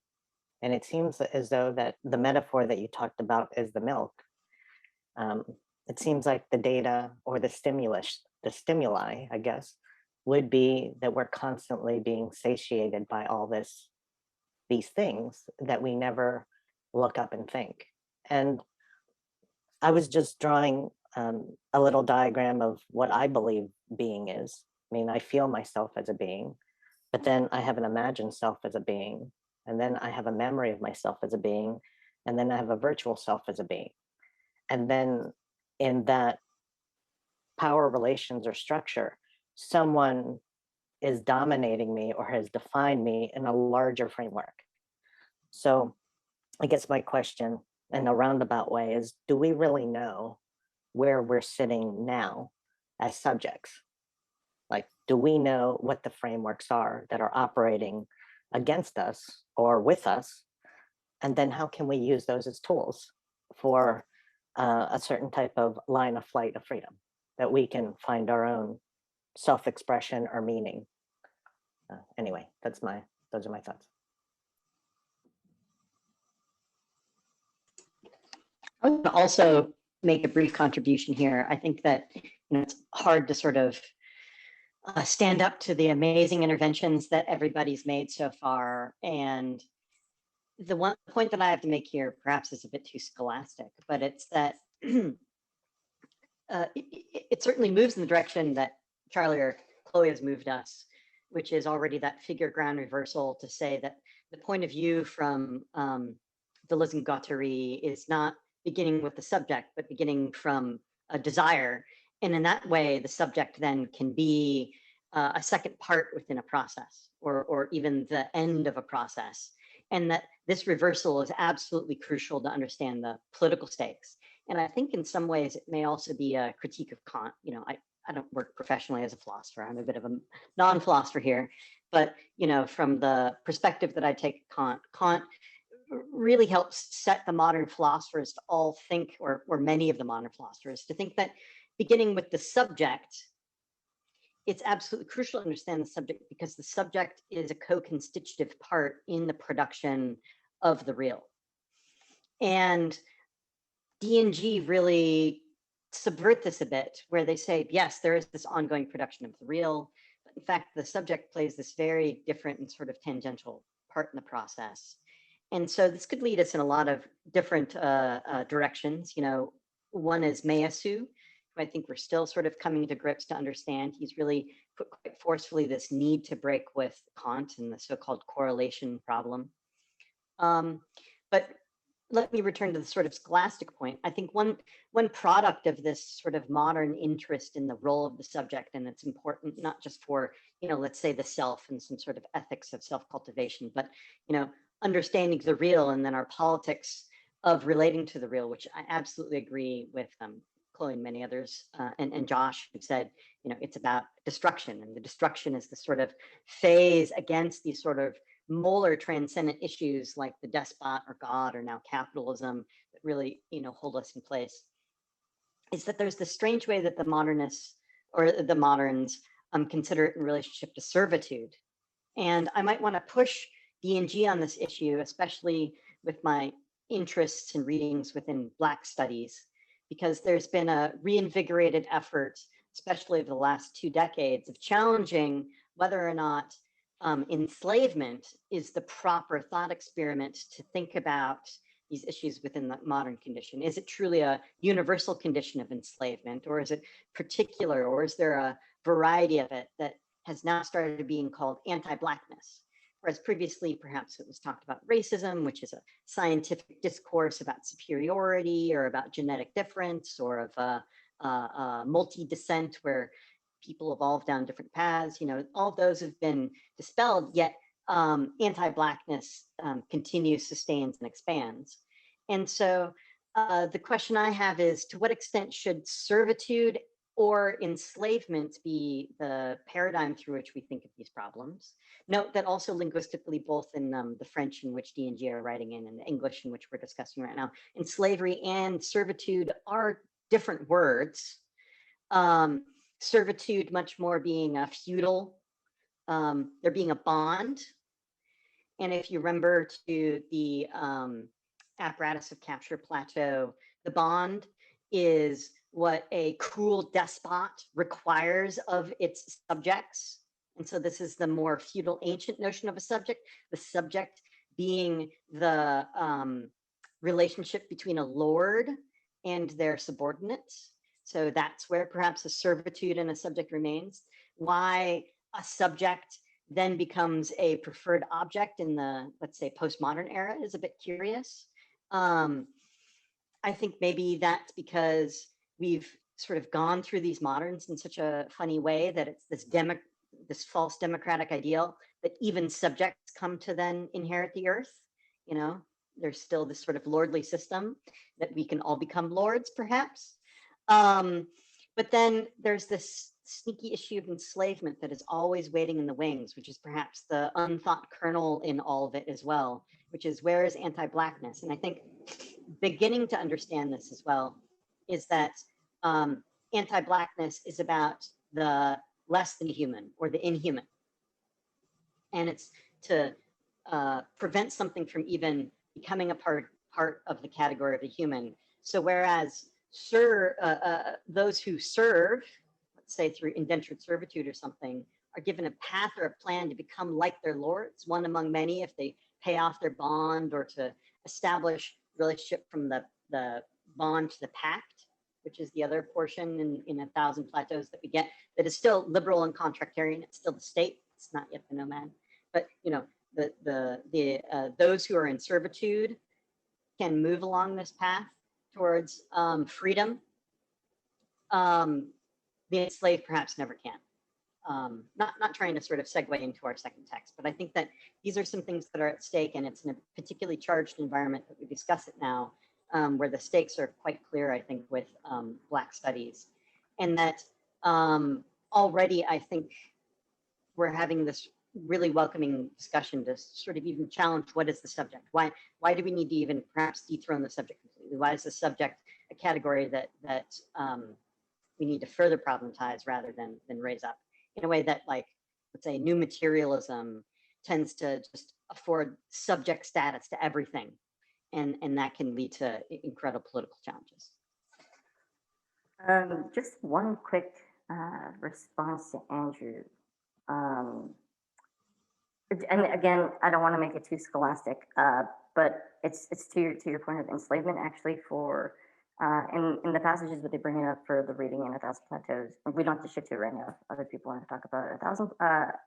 And it seems as though that the metaphor that you talked about is the milk. It seems like the data or the stimuli, I guess, would be that we're constantly being satiated by all these things that we never look up and think. And I was just drawing a little diagram of what I believe being is. I mean, I feel myself as a being, but then I have an imagined self as a being, and then I have a memory of myself as a being, and then I have a virtual self as a being. And then in that power relations or structure, someone is dominating me or has defined me in a larger framework. So I guess my question in a roundabout way is, do we really know where we're sitting now as subjects? Like, do we know what the frameworks are that are operating against us or with us? And then how can we use those as tools for a certain type of line of flight of freedom, that we can find our own self-expression or meaning? Anyway, those are my thoughts. I would also make a brief contribution here. I think that it's hard to sort of stand up to the amazing interventions that everybody's made so far. And the one point that I have to make here perhaps is a bit too scholastic, but it's that it certainly moves in the direction that Charlie or Chloe has moved us, which is already that figure ground reversal to say that the point of view from Deleuze and Guattari is not beginning with the subject, but beginning from a desire. And in that way, the subject then can be a second part within a process, or even the end of a process. And that this reversal is absolutely crucial to understand the political stakes. And I think in some ways it may also be a critique of Kant. I don't work professionally as a philosopher. I'm a bit of a non-philosopher here, but from the perspective that I take Kant really helps set the modern philosophers to all think, or many of the modern philosophers, to think that beginning with the subject, it's absolutely crucial to understand the subject, because the subject is a co-constitutive part in the production of the real. And D&G really subvert this a bit, where they say, yes, there is this ongoing production of the real, but in fact, the subject plays this very different and sort of tangential part in the process. And so this could lead us in a lot of different directions. One is Meyasu, who I think we're still sort of coming to grips to understand. He's really put quite forcefully this need to break with Kant and the so-called correlation problem. But let me return to the sort of scholastic point. I think one product of this sort of modern interest in the role of the subject, and it's important not just for, let's say the self and some sort of ethics of self-cultivation, but, understanding the real and then our politics of relating to the real, which I absolutely agree with Chloe and many others, and Josh, who said, it's about destruction, and the destruction is the sort of phase against these sort of molar transcendent issues like the despot or God or now capitalism that really, hold us in place. Is that there's this strange way that the modernists or the moderns consider it in relationship to servitude. And I might want to push D&G on this issue, especially with my interests and readings within Black studies, because there's been a reinvigorated effort, especially over the last 2 decades, of challenging whether or not enslavement is the proper thought experiment to think about these issues within the modern condition. Is it truly a universal condition of enslavement, or is it particular, or is there a variety of it that has now started being called anti-blackness? Whereas previously, perhaps it was talked about racism, which is a scientific discourse about superiority or about genetic difference, or of multi-descent where people evolve down different paths. All of those have been dispelled, yet anti-blackness continues, sustains, and expands. And so the question I have is, to what extent should servitude or enslavement be the paradigm through which we think of these problems? Note that also linguistically, both in the French in which D&G are writing in and the English in which we're discussing right now, and slavery and servitude are different words. Servitude much more being a feudal, there being a bond. And if you remember to the apparatus of capture Plateau, the bond is what a cruel despot requires of its subjects. And so this is the more feudal ancient notion of a subject, the subject being the relationship between a lord and their subordinates. So that's where perhaps a servitude and a subject remains. Why a subject then becomes a preferred object in the, let's say, postmodern era is a bit curious. I think maybe that's because we've sort of gone through these moderns in such a funny way that it's this false democratic ideal that even subjects come to then inherit the earth. There's still this sort of lordly system that we can all become lords, perhaps. But then there's this sneaky issue of enslavement that is always waiting in the wings, which is perhaps the unthought kernel in all of it as well, which is, where is anti-blackness? And I think beginning to understand this as well is that anti-blackness is about the less than human or the inhuman. And it's to prevent something from even becoming a part of the category of the human. So whereas those who serve, let's say through indentured servitude or something, are given a path or a plan to become like their lords, one among many if they pay off their bond, or to establish relationship from the bond to the pact, which is the other portion in 1,000 Plateaus that we get, that is still liberal and contractarian. It's still the state. It's not yet the nomad. But those who are in servitude can move along this path towards freedom. The enslaved perhaps never can. Not trying to sort of segue into our second text, but I think that these are some things that are at stake, and it's in a particularly charged environment that we discuss it now, where the stakes are quite clear, I think, with Black studies. And that already I think we're having this really welcoming discussion to sort of even challenge what is the subject? Why do we need to even perhaps dethrone the subject completely? Why is the subject a category that we need to further problematize rather than raise up, in a way that, like, let's say, new materialism tends to just afford subject status to everything, and that can lead to incredible political challenges. Just one quick response to Andrew. And again, I don't want to make it too scholastic, but it's to your point of enslavement. Actually, for In the passages that they bring it up for the reading in 1,000 Plateaus, we don't have to shift to it right now if other people want to talk about 1,000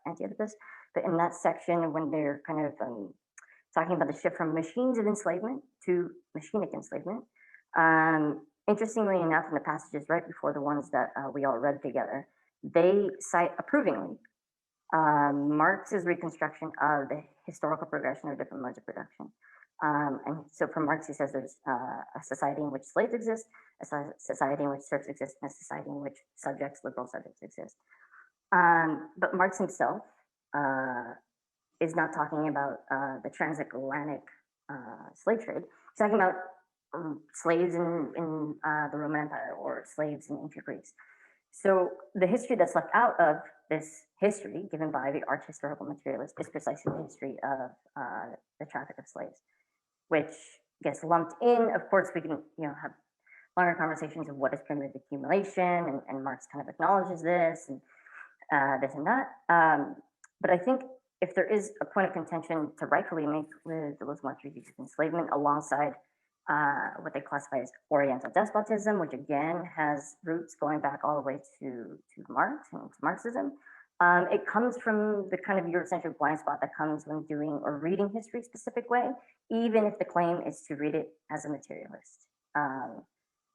Anti-Oedipus, but in that section when they're kind of talking about the shift from machines of enslavement to machinic enslavement, interestingly enough, in the passages right before the ones that we all read together, they cite approvingly Marx's reconstruction of the historical progression of different modes of production. And so from Marx, he says there's a society in which slaves exist, a society in which serfs exist, and a society in which subjects, liberal subjects exist. But Marx himself is not talking about the transatlantic slave trade. He's talking about slaves in the Roman Empire or slaves in ancient Greece. So the history that's left out of this history given by the arch historical materialist is precisely the history of the traffic of slaves, which gets lumped in. Of course, we can have longer conversations of what is primitive accumulation, and Marx kind of acknowledges this and this and that. But I think if there is a point of contention to rightfully make with Deleuze Maurizio's enslavement alongside what they classify as Oriental despotism, which again has roots going back all the way to Marx and to Marxism. It comes from the kind of Eurocentric blind spot that comes when doing or reading history a specific way, even if the claim is to read it as a materialist.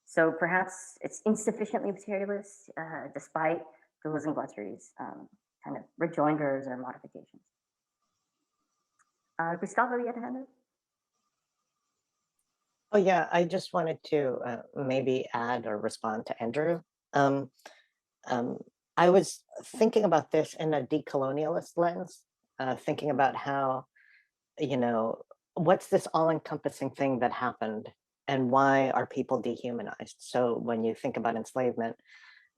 So perhaps it's insufficiently materialist, despite Deleuze and Guattari's kind of rejoinders or modifications. Gustavo, you had a hand up? Oh yeah, I just wanted to maybe add or respond to Andrew. I was thinking about this in a decolonialist lens, thinking about how, what's this all-encompassing thing that happened and why are people dehumanized? So when you think about enslavement,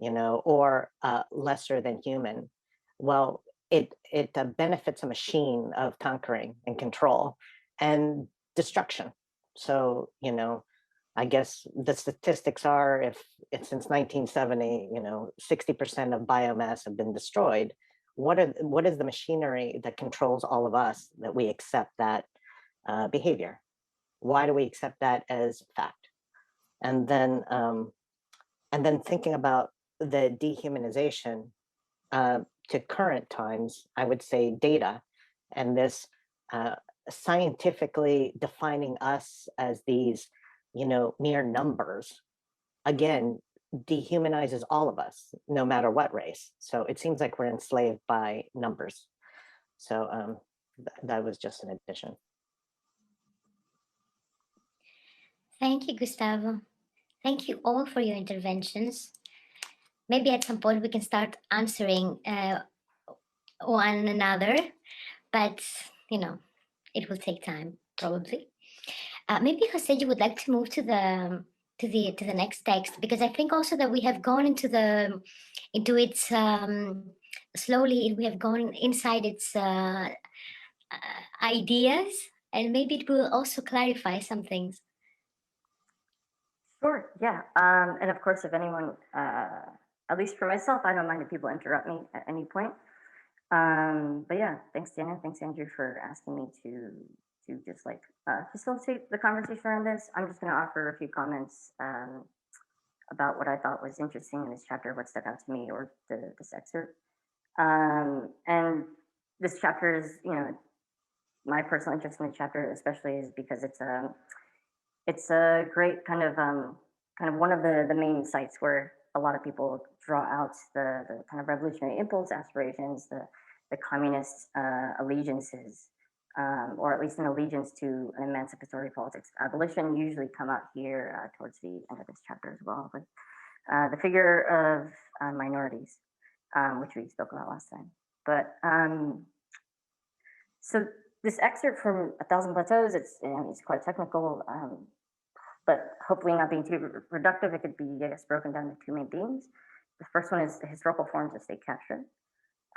or lesser than human, well, it benefits a machine of conquering and control and destruction. So, I guess the statistics are if since 1970, 60% of biomass have been destroyed. What is the machinery that controls all of us that we accept that behavior? Why do we accept that as fact? And then thinking about the dehumanization to current times, I would say data and this scientifically defining us as these, mere numbers, again, dehumanizes all of us, no matter what race. So it seems like we're enslaved by numbers. So that was just an addition. Thank you, Gustavo. Thank you all for your interventions. Maybe at some point we can start answering one another, but it will take time probably. Maybe Jose, you would like to move to the next text, because I think also that we have gone into its slowly. We have gone inside its ideas, and maybe it will also clarify some things. Sure, yeah. And of course, if anyone, at least for myself, I don't mind if people interrupt me at any point. But yeah, thanks, Dana. Thanks, Andrew, for asking me to just facilitate the conversation around this. I'm just going to offer a few comments about what I thought was interesting in this chapter, what stuck out to me, or this excerpt. And this chapter is, my personal interest in the chapter, especially, is because it's a great kind of one of the main sites where a lot of people draw out the kind of revolutionary impulse, aspirations, the communist allegiances, or at least an allegiance to an emancipatory politics. Abolition usually come out here towards the end of this chapter as well, but the figure of minorities, which we spoke about last time. But so this excerpt from 1,000 Plateaus, it's quite technical, but hopefully not being too reductive. It could be, I guess, broken down into two main themes. The first one is the historical forms of state capture.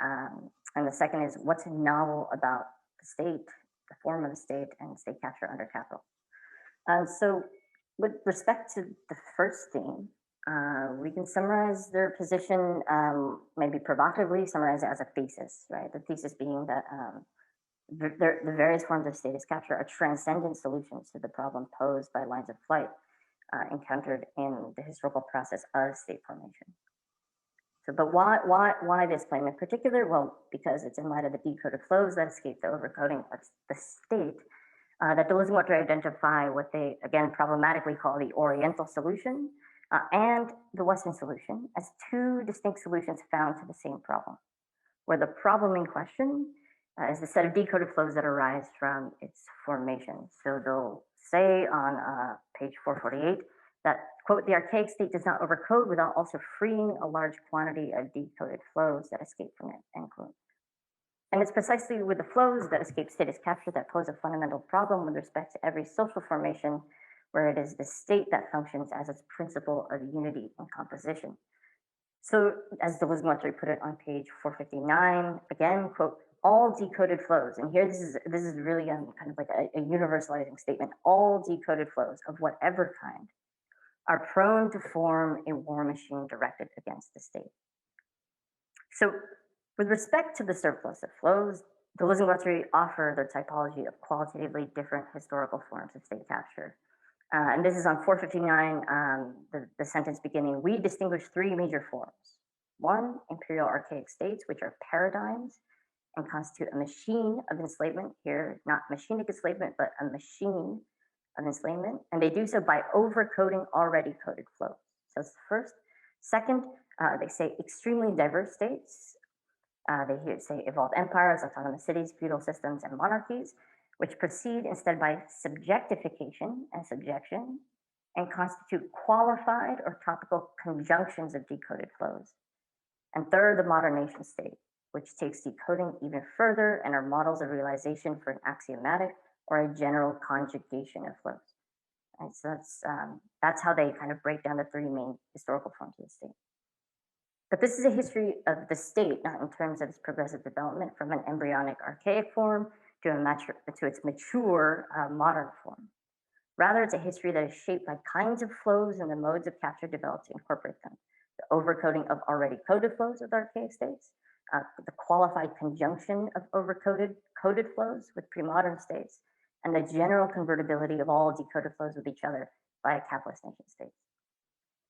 And the second is what's novel about the state, the form of the state, and state capture under capital. So with respect to the first theme, we can summarize their position, maybe provocatively summarize it as a thesis, right? The thesis being that the various forms of status capture are transcendent solutions to the problem posed by lines of flight. encountered in the historical process of state formation. So, but why this claim in particular? Well, because it's in light of the decoded flows that escape the overcoding of the state that Deleuze want to identify what they, again, problematically call the Oriental solution and the Western solution as two distinct solutions found to the same problem, where the problem in question is the set of decoded flows that arise from its formation. So they'll say on page 448 that, quote, the archaic state does not overcode without also freeing a large quantity of decoded flows that escape from it, end quote. And it's precisely with the flows that escape status capture that pose a fundamental problem with respect to every social formation, where it is the state that functions as its principle of unity and composition. So, as Deleuze put it on page 459, again, quote, all decoded flows, and here this is really kind of like a universalizing statement, all decoded flows of whatever kind are prone to form a war machine directed against the state. So, with respect to the surplus of flows, Deleuze and Guattari offer their typology of qualitatively different historical forms of state capture. And this is on 459, the sentence beginning, we distinguish three major forms. One, imperial archaic states, which are paradigms and constitute a machine of enslavement, here, not machinic enslavement, but a machine of enslavement. And they do so by overcoding already coded flows. So that's the first. Second, they say extremely diverse states. They say evolved empires, autonomous cities, feudal systems, and monarchies, which proceed instead by subjectification and subjection and constitute qualified or topical conjunctions of decoded flows. And third, the modern nation state, which takes decoding even further and are models of realization for an axiomatic or a general conjugation of flows. And so that's how they kind of break down the three main historical forms of the state. But this is a history of the state, not in terms of its progressive development from an embryonic archaic form to its mature modern form. Rather, it's a history that is shaped by kinds of flows and the modes of capture developed to incorporate them. The overcoding of already coded flows with archaic states, the qualified conjunction of overcoded coded flows with pre-modern states, and the general convertibility of all decoded flows with each other by a capitalist nation state.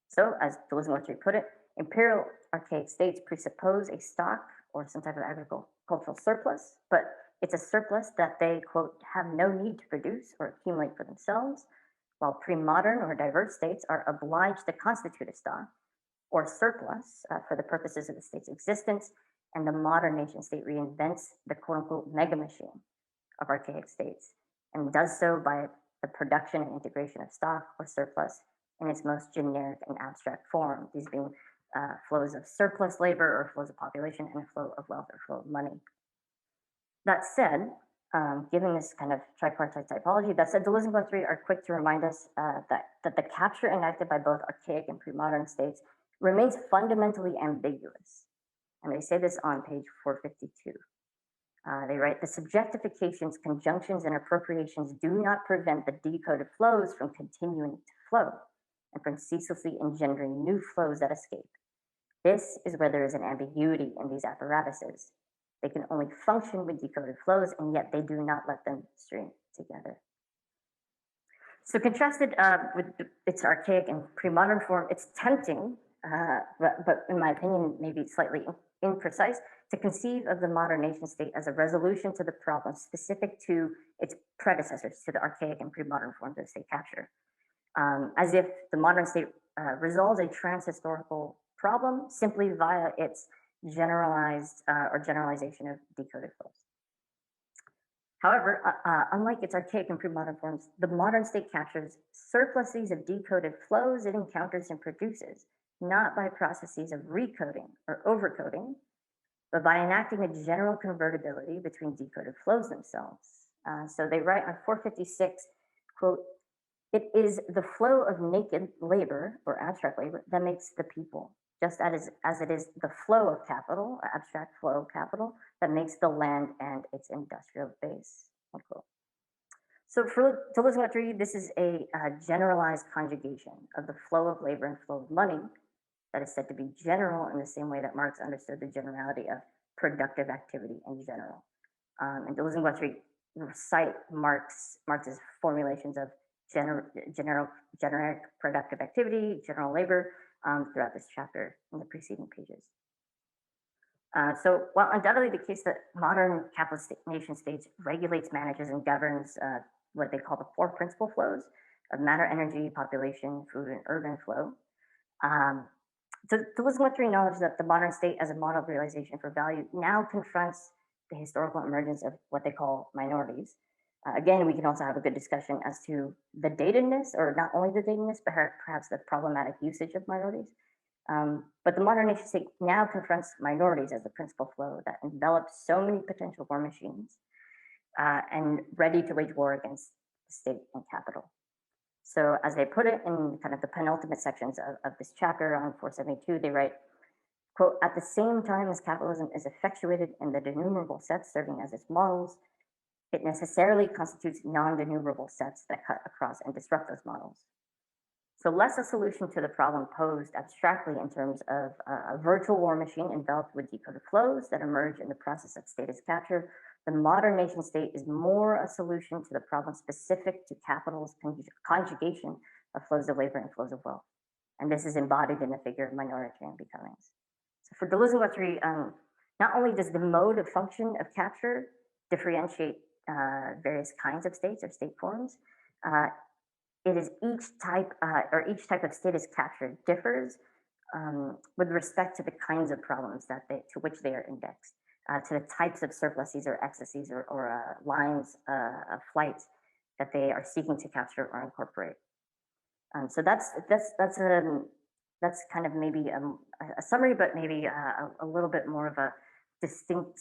So, as Deleuze put it, imperial archaic states presuppose a stock or some type of agricultural surplus, but it's a surplus that they, quote, have no need to produce or accumulate for themselves, while pre-modern or diverse states are obliged to constitute a stock or surplus for the purposes of the state's existence, and the modern nation state reinvents the quote-unquote mega machine of archaic states, and does so by the production and integration of stock or surplus in its most generic and abstract form, these being flows of surplus labor or flows of population and a flow of wealth or flow of money. That said, given this kind of tripartite typology, that said, Deleuze and Guattari are quick to remind us that the capture enacted by both archaic and pre-modern states remains fundamentally ambiguous. And they say this on page 452. They write, the subjectifications, conjunctions, and appropriations do not prevent the decoded flows from continuing to flow and from ceaselessly engendering new flows that escape. This is where there is an ambiguity in these apparatuses. They can only function with decoded flows, and yet they do not let them stream together. So contrasted with its archaic and pre-modern form, it's tempting, but in my opinion, maybe slightly imprecise, to conceive of the modern nation state as a resolution to the problem specific to its predecessors, to the archaic and pre-modern forms of state capture, as if the modern state resolves a transhistorical problem simply via its generalized or generalization of decoded flows. However, unlike its archaic and pre-modern forms, the modern state captures surpluses of decoded flows it encounters and produces, not by processes of recoding or overcoding, but by enacting a general convertibility between decoded flows themselves. So they write on 456, quote, it is the flow of naked labor or abstract labor that makes the people, just as it is the flow of capital, abstract flow of capital, that makes the land and its industrial base, unquote. So for Deleuze and Guattari, this is a generalized conjugation of the flow of labor and flow of money that is said to be general in the same way that Marx understood the generality of productive activity in general. And Deleuze and Guattari cite Marx's formulations of generic productive activity, general labor, throughout this chapter in the preceding pages. So while undoubtedly the case that modern capitalist nation states regulates, manages, and governs what they call the four principal flows of matter, energy, population, food, and urban flow, so Deleuze went to acknowledge that the modern state as a model of realization for value now confronts the historical emergence of what they call minorities. Again, we can also have a good discussion as to the datedness, or not only the datedness, but perhaps the problematic usage of minorities. But the modern nation state now confronts minorities as the principal flow that envelops so many potential war machines and ready to wage war against the state and capital. So as they put it in kind of the penultimate sections of this chapter on 472, they write, quote, at the same time as capitalism is effectuated in the denumerable sets serving as its models, it necessarily constitutes non-denumerable sets that cut across and disrupt those models. So less a solution to the problem posed abstractly in terms of a virtual war machine enveloped with decoded flows that emerge in the process of status capture. The modern nation state is more a solution to the problem specific to capital's conjugation of flows of labor and flows of wealth. And this is embodied in the figure of minoritarian becomings. So for Deleuze and Guattari, not only does the mode of function of capture differentiate various kinds of states or state forms, it is each type of status capture differs with respect to the kinds of problems to which they are indexed, to the types of surpluses or excesses or lines of flight that they are seeking to capture or incorporate. So that's kind of maybe a summary, but maybe a little bit more of a distinct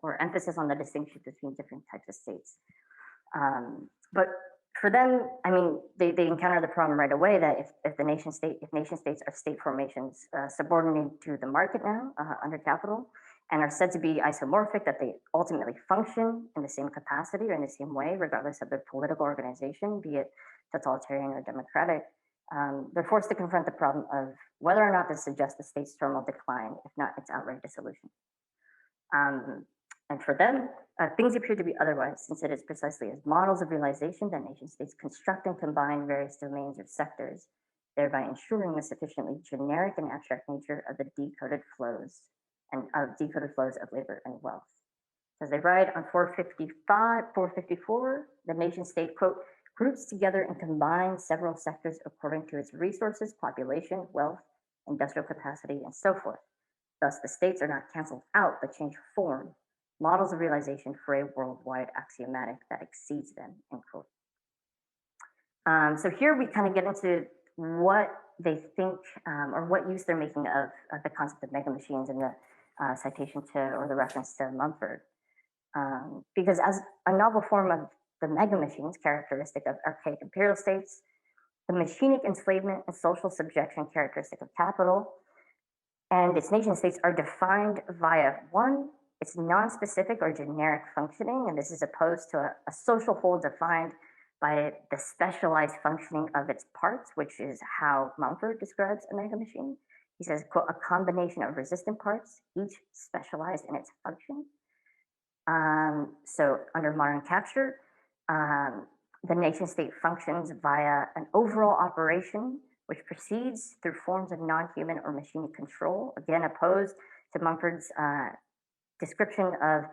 or emphasis on the distinction between different types of states. But for them, I mean, they encounter the problem right away that if nation states are state formations subordinated to the market now under capital and are said to be isomorphic, that they ultimately function in the same capacity or in the same way, regardless of their political organization, be it totalitarian or democratic, they're forced to confront the problem of whether or not this suggests the state's terminal decline, if not its outright dissolution. And for them, things appear to be otherwise, since it is precisely as models of realization that nation states construct and combine various domains or sectors, thereby ensuring the sufficiently generic and abstract nature of the decoded flows of labor and wealth. As they write on 454, the nation state, quote, groups together and combines several sectors according to its resources, population, wealth, industrial capacity, and so forth. Thus, the states are not canceled out, but change form, models of realization for a worldwide axiomatic that exceeds them, end quote. So here we kind of get into what they think or what use they're making of the concept of mega machines in the citation to, or the reference to Mumford. Because as a novel form of the mega machines characteristic of archaic imperial states, the machinic enslavement and social subjection characteristic of capital and its nation states are defined via one, its non-specific or generic functioning, and this is opposed to a social whole defined by the specialized functioning of its parts, which is how Mumford describes a mega machine. He says, quote, a combination of resistant parts, each specialized in its function. So under modern capture, the nation state functions via an overall operation which proceeds through forms of non-human or machinic control, again opposed to Mumford's description of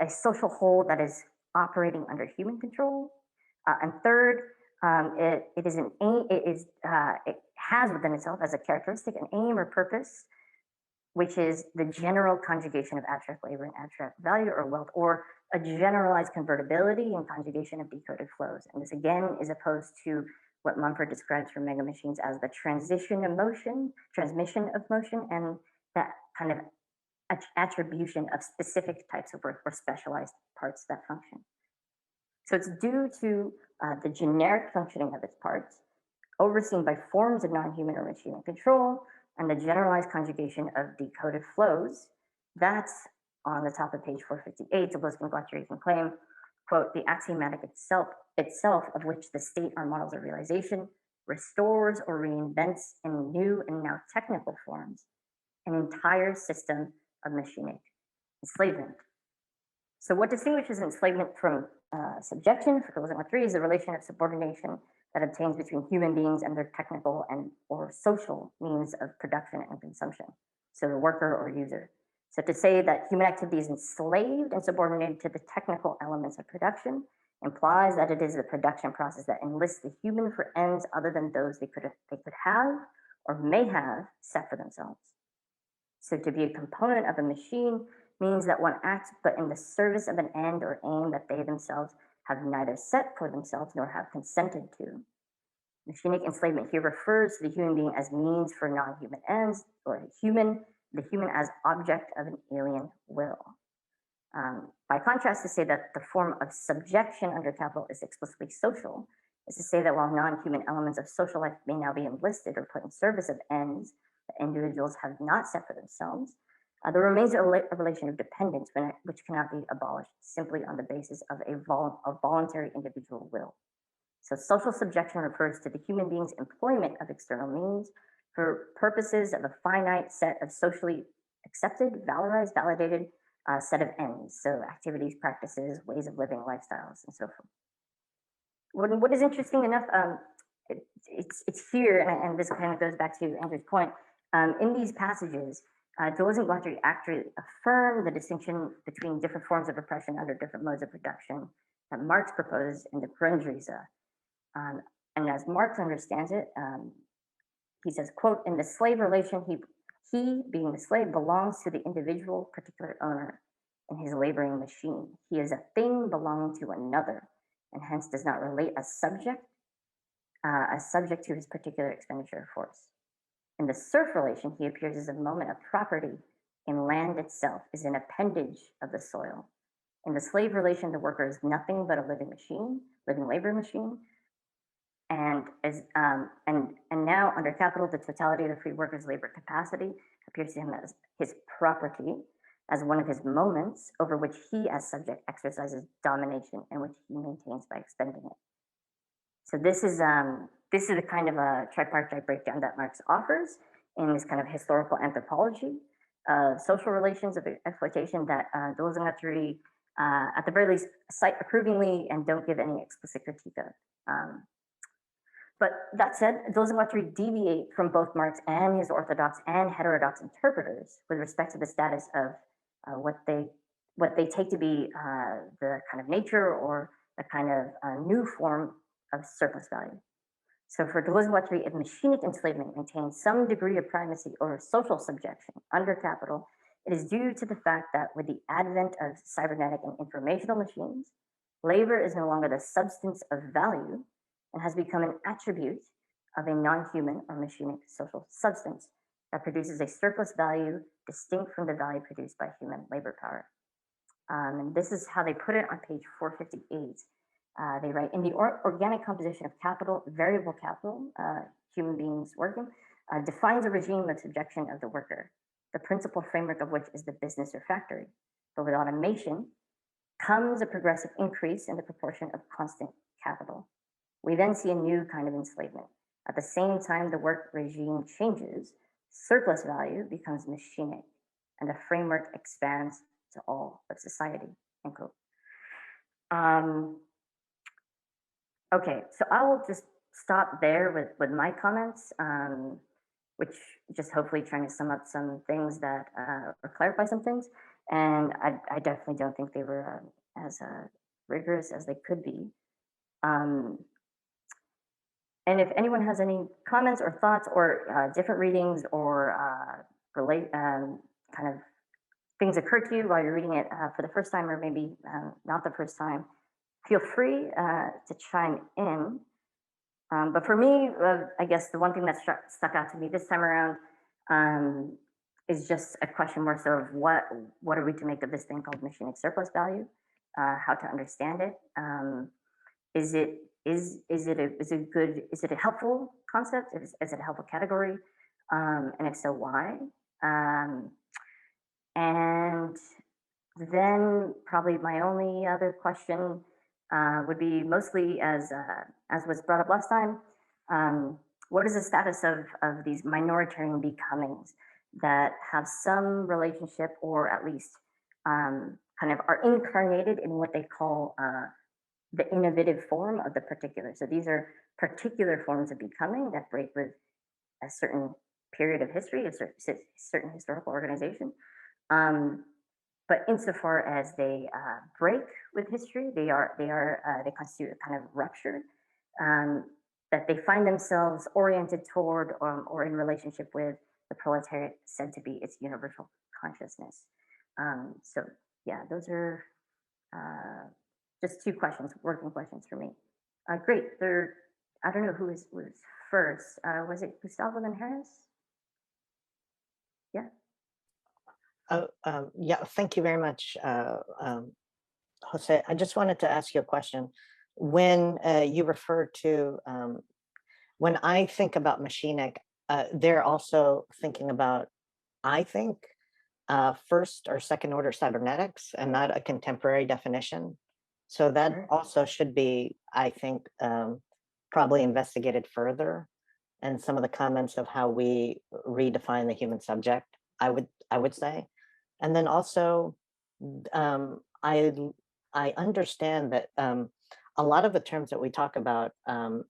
a social whole that is operating under human control. And third, it has within itself as a characteristic an aim or purpose, which is the general conjugation of abstract labor and abstract value or wealth, or a generalized convertibility and conjugation of decoded flows. And this again is opposed to what Mumford describes for mega machines as the transmission of motion, and that kind of attribution of specific types of work or specialized parts that function. So it's due to the generic functioning of its parts, overseen by forms of non-human or machinic control, and the generalized conjugation of decoded flows. That's on the top of page 458. Deleuze and Guattari can claim, quote, the axiomatic itself of which the state are models of realization restores or reinvents in new and now technical forms an entire system of machinic enslavement. So what distinguishes enslavement from subjection for Deleuze 3 is the relation of subordination that obtains between human beings and their technical and or social means of production and consumption. So the worker or user. So to say that human activity is enslaved and subordinated to the technical elements of production implies that it is the production process that enlists the human for ends other than those they could have or may have set for themselves. So to be a component of a machine means that one acts but in the service of an end or aim that they themselves have neither set for themselves nor have consented to. Machinic enslavement here refers to the human being as means for non-human ends, or the human as object of an alien will. By contrast, to say that the form of subjection under capital is explicitly social is to say that while non-human elements of social life may now be enlisted or put in service of ends that individuals have not set for themselves, there remains a relation of dependence which cannot be abolished simply on the basis of a voluntary individual will. So social subjection refers to the human being's employment of external means for purposes of a finite set of socially accepted, valorized, validated set of ends. So activities, practices, ways of living, lifestyles, and so forth. What is interesting enough, it's here, and this kind of goes back to Andrew's point, in these passages, Deleuze and Guattari actually affirm the distinction between different forms of oppression under different modes of production that Marx proposed in the Grundrisse. And as Marx understands it, he says, quote, in the slave relation, he being the slave belongs to the individual particular owner in his laboring machine. He is a thing belonging to another, and hence does not relate as subject to his particular expenditure of force. In the serf relation, he appears as a moment of property in land itself, is an appendage of the soil. In the slave relation, the worker is nothing but a living machine, living labor machine. And now under capital, the totality of the free worker's labor capacity appears to him as his property, as one of his moments over which he as subject exercises domination and which he maintains by expending it. So this is the kind of a tripartite breakdown that Marx offers in this kind of historical anthropology of social relations of exploitation that Deleuze and Guattari, at the very least, cite approvingly and don't give any explicit critique of. But that said, Deleuze and Guattari deviate from both Marx and his orthodox and heterodox interpreters with respect to the status of what they take to be the kind of nature or the kind of new form of surplus value. So for Deleuze and Guattari, if machinic enslavement maintains some degree of primacy over social subjection under capital, it is due to the fact that with the advent of cybernetic and informational machines, labor is no longer the substance of value and has become an attribute of a non-human or machinic social substance that produces a surplus value distinct from the value produced by human labor power. And this is how they put it on page 458. They write, in the organic composition of capital, variable capital, human beings working, defines a regime of subjection of the worker, the principal framework of which is the business or factory. But with automation comes a progressive increase in the proportion of constant capital. We then see a new kind of enslavement. At the same time the work regime changes, surplus value becomes machinic, and the framework expands to all of society, end quote. Okay, so I will just stop there with my comments, which just hopefully trying to sum up some things that, or clarify some things. And I definitely don't think they were as rigorous as they could be. And if anyone has any comments or thoughts or different readings or kind of things occur to you while you're reading it for the first time or maybe not the first time, feel free to chime in. But for me, I guess the one thing that stuck out to me this time around is just a question more so of what are we to make of this thing called machinic surplus value, how to understand it. Is it a helpful concept? Is it a helpful category? And if so, why? And then probably my only other question would be mostly as was brought up last time, what is the status of these minoritarian becomings that have some relationship or at least kind of are incarnated in what they call the innovative form of the particular. So these are particular forms of becoming that break with a certain period of history, a certain historical organization. But insofar as they break with history, they constitute a kind of rupture that they find themselves oriented toward or in relationship with the proletariat said to be its universal consciousness. So yeah, those are just two questions, working questions for me. Great. I don't know who was first. Was it Gustavo then Harris? Yeah. Yeah, thank you very much, Jose. I just wanted to ask you a question. When you refer to, when I think about machinic, they're also thinking about, I think, first or second order cybernetics and not a contemporary definition. So that also should be, I think, probably investigated further. And some of the comments of how we redefine the human subject, I would say. And then also, I understand that a lot of the terms that we talk about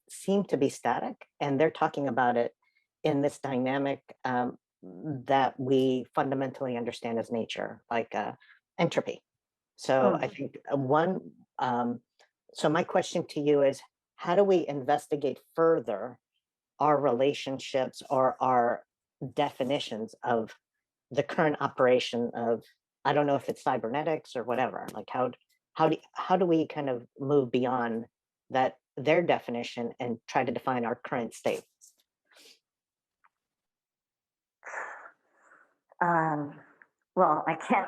seem to be static, and they're talking about it in this dynamic that we fundamentally understand as nature, like entropy. So I think so my question to you is, how do we investigate further our relationships or our definitions of the current operation of, I don't know if it's cybernetics or whatever, like how do we kind of move beyond that, their definition, and try to define our current state? Well, I can't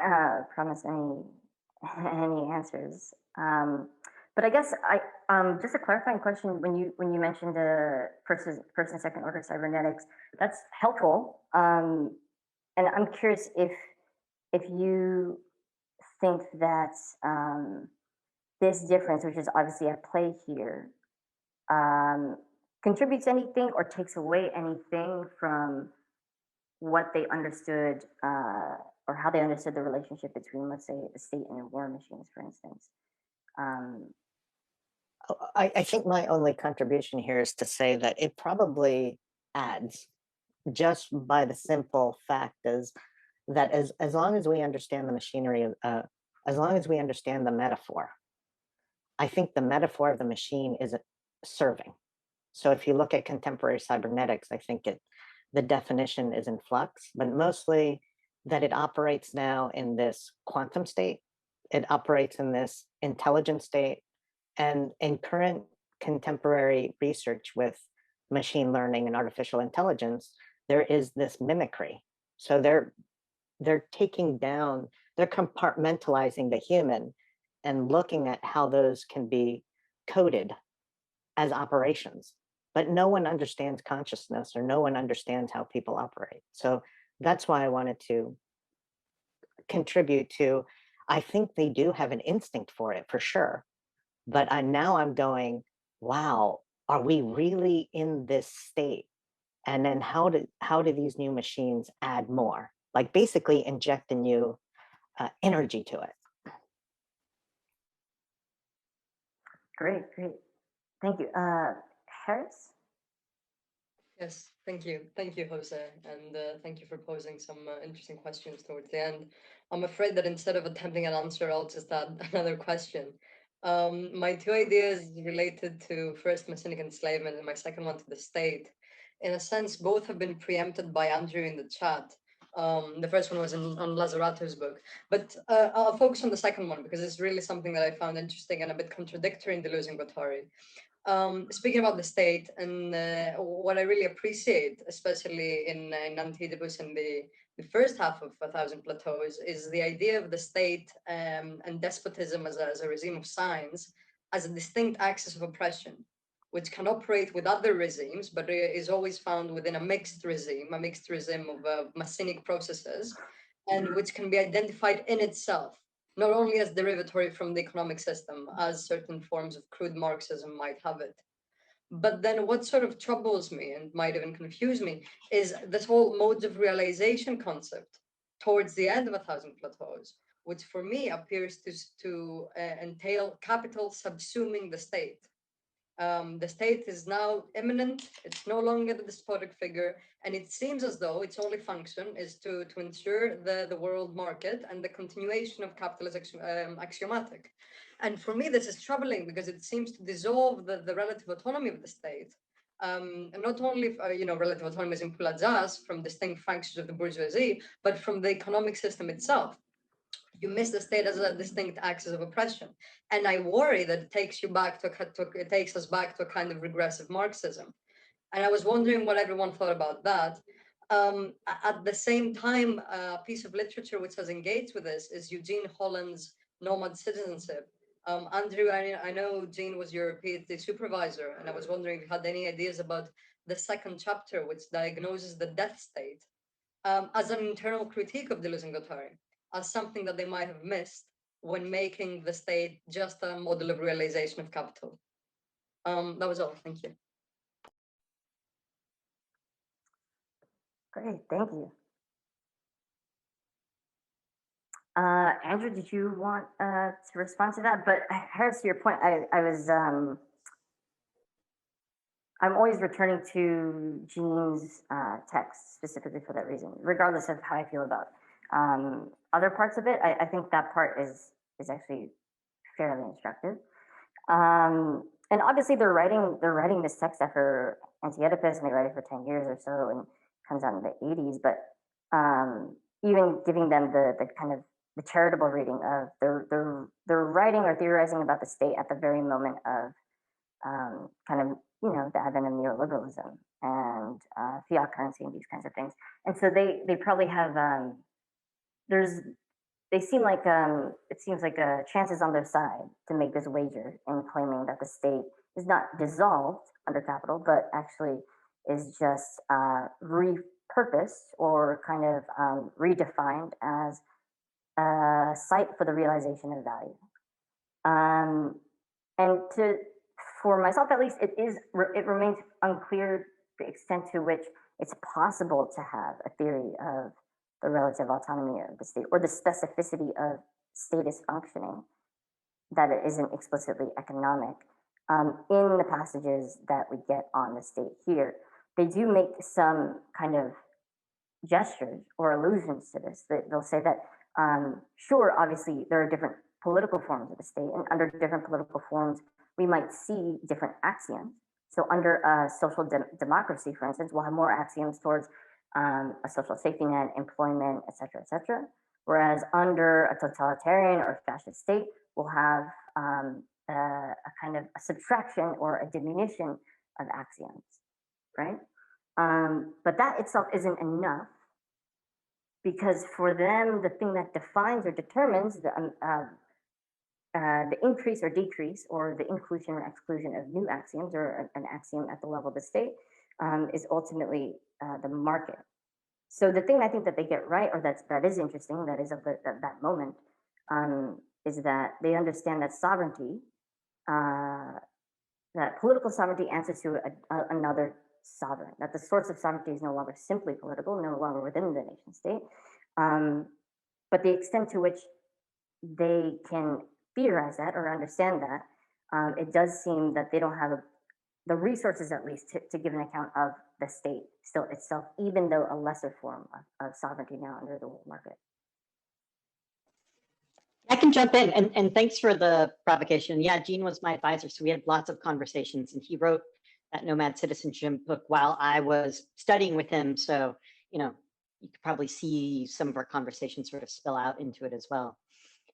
promise any answers. But I guess just a clarifying question, when you mentioned the first and second order cybernetics, that's helpful. And I'm curious if you think that this difference, which is obviously at play here, contributes anything or takes away anything from what they understood or how they understood the relationship between, let's say, the state and war machines, for instance. I think my only contribution here is to say that it probably adds, just by the simple fact is that as long as we understand the machinery, as long as we understand the metaphor, I think the metaphor of the machine is serving. So if you look at contemporary cybernetics, I think the definition is in flux, but mostly that it operates now in this quantum state, it operates in this intelligent state, and in current contemporary research with machine learning and artificial intelligence, there is this mimicry. So they're taking down, they're compartmentalizing the human and looking at how those can be coded as operations. But no one understands consciousness, or no one understands how people operate. So that's why I wanted to contribute to, I think they do have an instinct for it, for sure. But now I'm going, wow, are we really in this state? And then how do these new machines add more? Like basically inject a new energy to it. Great. Thank you. Harris? Yes, thank you, Jose, and thank you for posing some interesting questions towards the end. I'm afraid that instead of attempting an answer, I'll just add another question. My two ideas related to first machinic enslavement and my second one to the state. In a sense, both have been preempted by Andrew in the chat. The first one was on Lazzarato's book, but I'll focus on the second one because it's really something that I found interesting and a bit contradictory in Deleuze and Guattari. Speaking about the state, and what I really appreciate, especially in Anti-Oedipus and the first half of 1,000 Plateaus, is the idea of the state and despotism as a regime of science as a distinct axis of oppression, which can operate with other regimes, but is always found within a mixed regime of machinic processes, and which can be identified in itself, not only as derivatory from the economic system, as certain forms of crude Marxism might have it. But then what sort of troubles me and might even confuse me is this whole modes of realization concept towards the end of 1,000 Plateaus, which for me appears to entail capital subsuming the state. The state is now imminent, it's no longer the despotic figure, and it seems as though its only function is to ensure the world market and the continuation of capitalism axiomatic. And for me, this is troubling because it seems to dissolve the relative autonomy of the state. And not only, relative autonomy is impullaggias from distinct functions of the bourgeoisie, but from the economic system itself. You miss the state as a distinct axis of oppression, and I worry that it takes us back to a kind of regressive Marxism. And I was wondering what everyone thought about that. At the same time, a piece of literature which has engaged with this is Eugene Holland's Nomad Citizenship. Andrew, I know Jean was your PhD supervisor, and I was wondering if you had any ideas about the second chapter, which diagnoses the death state as an internal critique of Deleuze and Guattari, as something that they might have missed when making the state just a model of realization of capital. That was all. Thank you. Great, thank you. Andrew, did you want to respond to that? But Harris, to your point, I'm always returning to Jean's text specifically for that reason, regardless of how I feel about other parts of it. I think that part is actually fairly instructive. And obviously they're writing this text after Anti-Oedipus, and they write it for 10 years or so, and it comes out in the 80s. But even giving them the kind of the charitable reading of they're writing or theorizing about the state at the very moment of kind of the advent of neoliberalism and fiat currency and these kinds of things. And so they probably have it seems like a chance is on their side to make this wager in claiming that the state is not dissolved under capital, but actually is just repurposed or kind of redefined as a site for the realization of value. And for myself at least, it remains unclear the extent to which it's possible to have a theory of the relative autonomy of the state or the specificity of statist functioning that it isn't explicitly economic. In the passages that we get on the state here, they do make some kind of gestures or allusions to this. They'll say that, sure, obviously there are different political forms of the state, and under different political forms, we might see different axioms. So under a social democracy, for instance, we'll have more axioms towards a social safety net, employment, et cetera, et cetera. Whereas under a totalitarian or fascist state, we'll have a kind of a subtraction or a diminution of axioms, right? But that itself isn't enough, because for them, the thing that defines or determines the increase or decrease or the inclusion or exclusion of new axioms or an axiom at the level of the state is ultimately the market. So the thing I think that they get right, or that is interesting, that is of that moment, is that they understand that sovereignty, that political sovereignty answers to another sovereign, that the source of sovereignty is no longer simply political, no longer within the nation state, but the extent to which they can theorize that or understand that, it does seem that they don't have the resources, at least, to give an account of the state still itself, even though a lesser form of sovereignty now under the world market. I can jump in, and thanks for the provocation. Yeah, Jean was my advisor, so we had lots of conversations, and he wrote that Nomad Citizenship book while I was studying with him. So, you could probably see some of our conversations sort of spill out into it as well.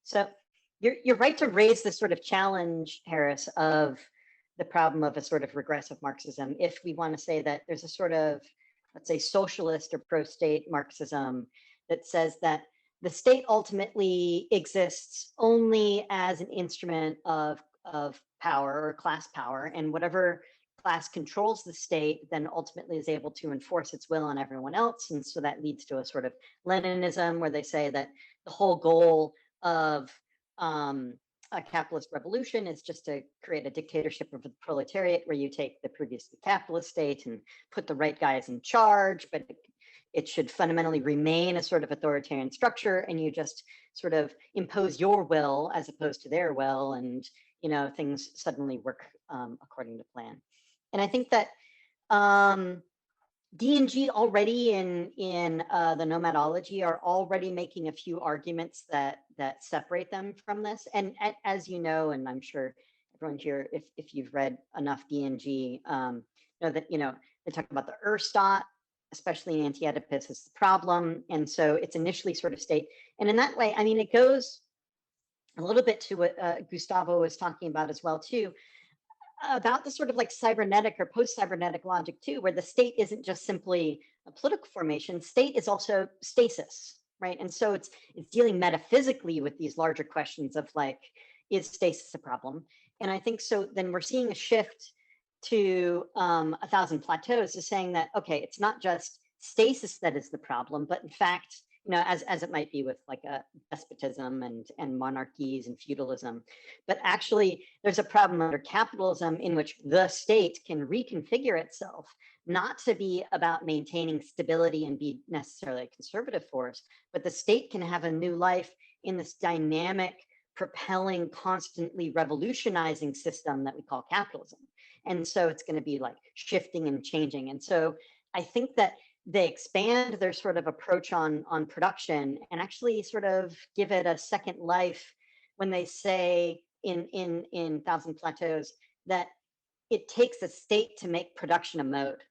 So you're right to raise this sort of challenge, Harris, of the problem of a sort of regressive Marxism. If we want to say that there's a sort of, let's say, socialist or pro-state Marxism that says that the state ultimately exists only as an instrument of power or class power, and whatever class controls the state then ultimately is able to enforce its will on everyone else. And so that leads to a sort of Leninism, where they say that the whole goal of a capitalist revolution is just to create a dictatorship of the proletariat, where you take the previously capitalist state and put the right guys in charge, but it should fundamentally remain a sort of authoritarian structure, and you just sort of impose your will as opposed to their will, and things suddenly work according to plan. And I think that D&G already in the nomadology are already making a few arguments that separate them from this. And as you know, and I'm sure everyone here, if you've read enough D&G, know that they talk about the Erstat, especially in Anti-Oedipus, is the problem. And so it's initially sort of state. And in that way, I mean, it goes a little bit to what Gustavo was talking about as well, too, about the sort of like cybernetic or post-cybernetic logic too, where the state isn't just simply a political formation, state is also stasis, right? And so it's dealing metaphysically with these larger questions of like, is stasis a problem? And I think so then we're seeing a shift to 1,000 Plateaus is saying that, okay, it's not just stasis that is the problem, but in fact, as it might be with like a despotism and monarchies and feudalism, but actually there's a problem under capitalism in which the state can reconfigure itself, not to be about maintaining stability and be necessarily a conservative force, but the state can have a new life in this dynamic, propelling, constantly revolutionizing system that we call capitalism. And so it's going to be like shifting and changing. And so I think that they expand their sort of approach on production and actually sort of give it a second life when they say in 1,000 Plateaus that it takes a state to make production a mode.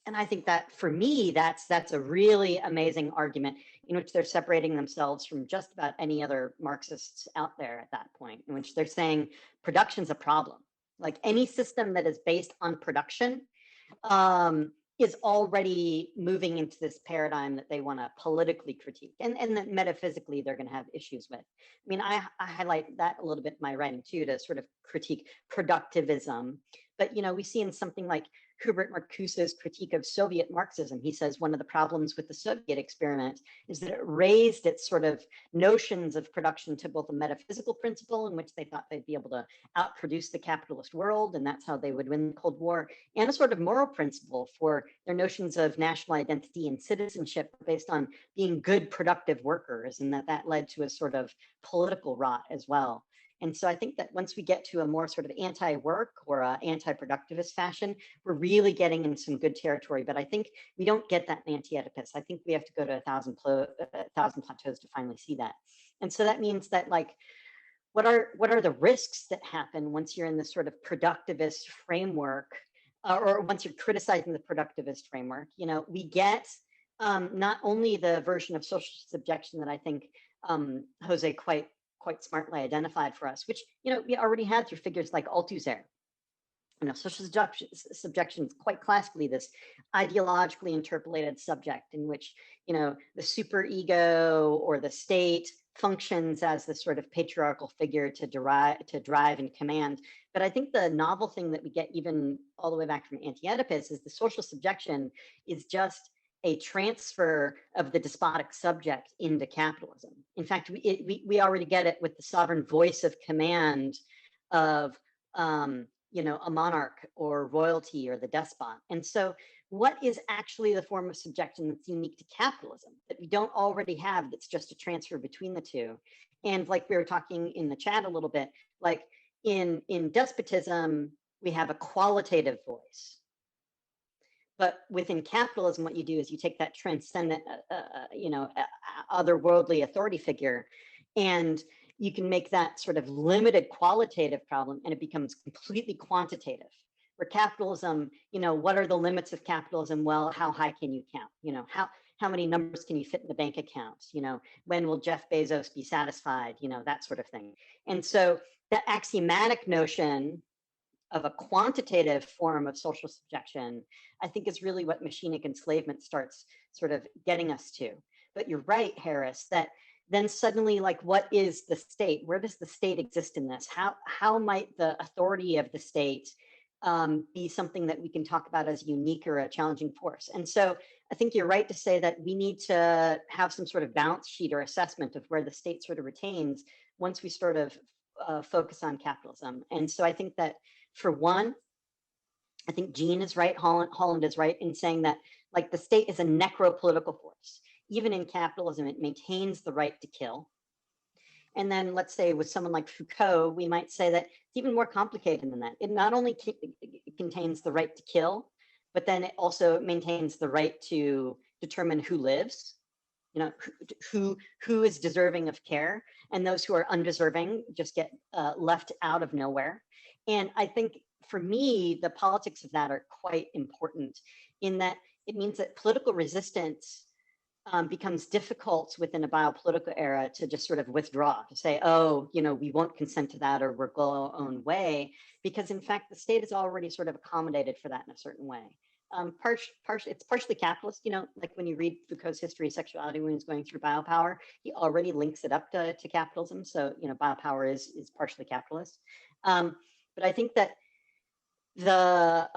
And I think that for me, that's a really amazing argument in which they're separating themselves from just about any other Marxists out there at that point, in which they're saying production's a problem. Like any system that is based on production is already moving into this paradigm that they want to politically critique, and that metaphysically they're going to have issues with. I mean, I highlight that a little bit in my writing too, to sort of critique productivism. But we see in something like Hubert Marcuse's critique of Soviet Marxism, he says one of the problems with the Soviet experiment is that it raised its sort of notions of production to both a metaphysical principle in which they thought they'd be able to outproduce the capitalist world, and that's how they would win the Cold War, and a sort of moral principle for their notions of national identity and citizenship based on being good, productive workers, and that led to a sort of political rot as well. And so I think that once we get to a more sort of anti-work or anti-productivist fashion, we're really getting in some good territory. But I think we don't get that in Anti-Oedipus. I think we have to go to 1,000 Plateaus to finally see that. And so that means that, like, what are the risks that happen once you're in this sort of productivist framework, or once you're criticizing the productivist framework? We get not only the version of social subjection that I think Jose quite smartly identified for us, which we already had through figures like Althusser. Social subjection is quite classically this ideologically interpolated subject in which the superego or the state functions as this sort of patriarchal figure to drive and command. But I think the novel thing that we get even all the way back from Anti-Oedipus is the social subjection is just a transfer of the despotic subject into capitalism. In fact, we already get it with the sovereign voice of command of a monarch or royalty or the despot. And so what is actually the form of subjection that's unique to capitalism that we don't already have, that's just a transfer between the two? And like we were talking in the chat a little bit, like in despotism, we have a qualitative voice. But within capitalism, what you do is you take that transcendent, otherworldly authority figure, and you can make that sort of limited qualitative problem, and it becomes completely quantitative. Where capitalism, what are the limits of capitalism? Well, how high can you count? How many numbers can you fit in the bank account? When will Jeff Bezos be satisfied? That sort of thing. And so that axiomatic notion of a quantitative form of social subjection, I think is really what machinic enslavement starts sort of getting us to. But you're right, Harris, that then suddenly, like, what is the state? Where does the state exist in this? How might the authority of the state be something that we can talk about as unique or a challenging force? And so I think you're right to say that we need to have some sort of balance sheet or assessment of where the state sort of retains once we sort of focus on capitalism. And so I think that, for one, I think Jean is right, Holland is right in saying that like the state is a necro-political force. Even in capitalism, it maintains the right to kill. And then let's say with someone like Foucault, we might say that it's even more complicated than that. It not only contains the right to kill, but then it also maintains the right to determine who lives, you know, who is deserving of care, and those who are undeserving just get left out of nowhere. And I think for me, the politics of that are quite important in that it means that political resistance becomes difficult within a biopolitical era to just sort of withdraw, to say, oh, you know, we won't consent to that or we'll go our own way, because in fact, the state is already sort of accommodated for that in a certain way. It's partially capitalist, you know, like when you read Foucault's History of Sexuality when he's going through biopower, he already links it up to capitalism. So, you know, biopower is partially capitalist. But I think that the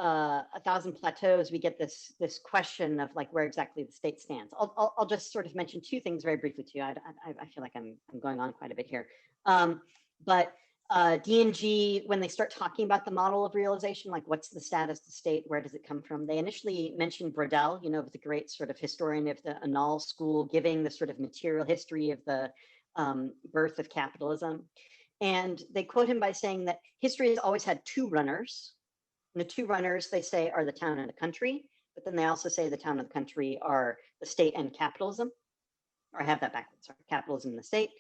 1,000 Plateaus, we get this question of like where exactly the state stands. I'll just sort of mention two things very briefly to you. I feel like I'm going on quite a bit here. But D&G, when they start talking about the model of realization, like what's the status of the state, where does it come from? They initially mentioned Brodel, you know, the great sort of historian of the Annales school, giving the sort of material history of the birth of capitalism. And they quote him by saying that history has always had two runners. And the two runners, they say, are the town and the country, but then they also say the town and the country are the state and capitalism, or I have that backwards, sorry, capitalism and the state,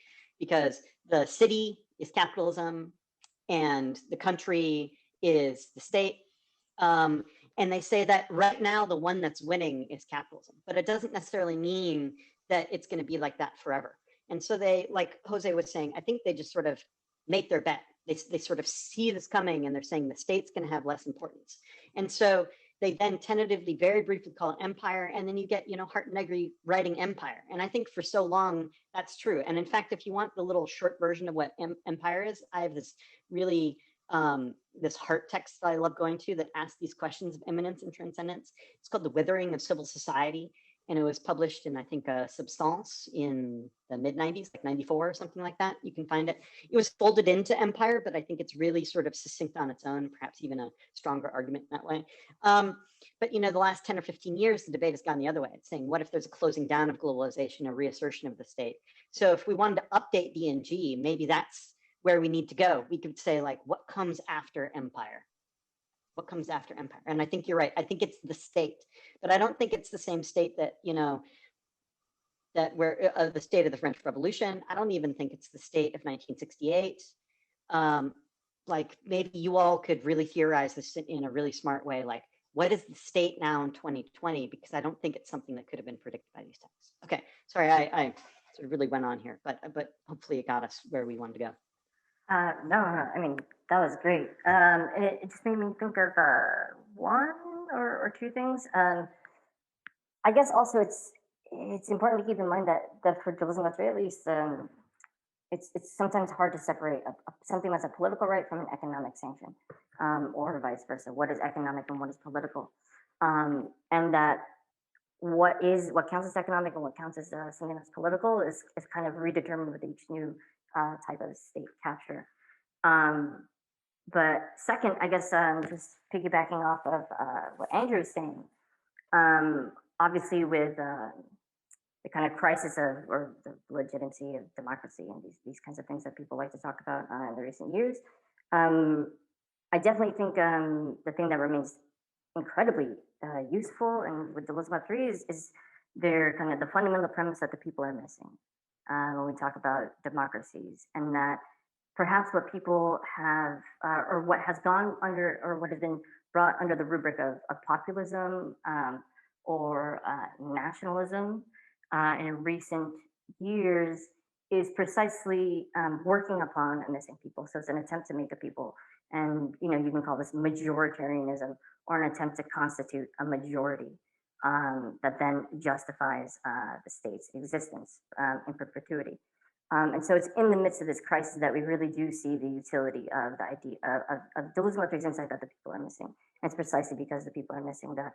because the city is capitalism and the country is the state. And they say that right now, the one that's winning is capitalism, but it doesn't necessarily mean that it's going to be like that forever. And so they, like Jose was saying, I think they just sort of make their bet. They sort of see this coming and they're saying the state's going to have less importance. And so they then tentatively, very briefly call it empire. And then you get, you know, Hart and Negri writing empire. And I think for so long, that's true. And in fact, if you want the little short version of what empire is, I have this really, this Hart text that I love going to that asks these questions of immanence and transcendence. It's called The Withering of Civil Society. And it was published in, I think, Substance in the mid-90s, like 94 or something like that. You can find it. It was folded into Empire, but I think it's really sort of succinct on its own, perhaps even a stronger argument in that way. But, you know, the last 10 or 15 years, the debate has gone the other way. It's saying, what if there's a closing down of globalization, a reassertion of the state? So if we wanted to update D&G, maybe that's where we need to go. We could say, like, what comes after Empire? What comes after empire? And I think you're right. I think it's the state, but I don't think it's the same state that, you know, that where the state of the French Revolution. I don't even think it's the state of 1968. Like maybe you all could really theorize this in a really smart way. Like, what is the state now in 2020? Because I don't think it's something that could have been predicted by these texts. Okay, sorry, I sort of really went on here, but hopefully it got us where we wanted to go. No, I mean, that was great. It just made me think of one or two things. I guess also it's important to keep in mind that for Deleuze and Guattari at least, it's sometimes hard to separate something that's a political right from an economic sanction, or vice versa. What is economic and what is political, and that what counts as economic and what counts as something that's political is kind of redetermined with each new type of state capture. But second, I guess just piggybacking off of what Andrew was saying, obviously with the kind of crisis of or the legitimacy of democracy and these kinds of things that people like to talk about in the recent years, I definitely think the thing that remains incredibly useful and with Deleuze and Guattari is their kind of the fundamental premise that the people are missing when we talk about democracies, and that perhaps what people have or what has gone under or what has been brought under the rubric of populism or nationalism in recent years is precisely working upon a missing people. So it's an attempt to make a people, and you can call this majoritarianism or an attempt to constitute a majority that then justifies the state's existence in perpetuity. And so it's in the midst of this crisis that we really do see the utility of the idea of Deleuze and Guattari's insight that the people are missing. And it's precisely because the people are missing that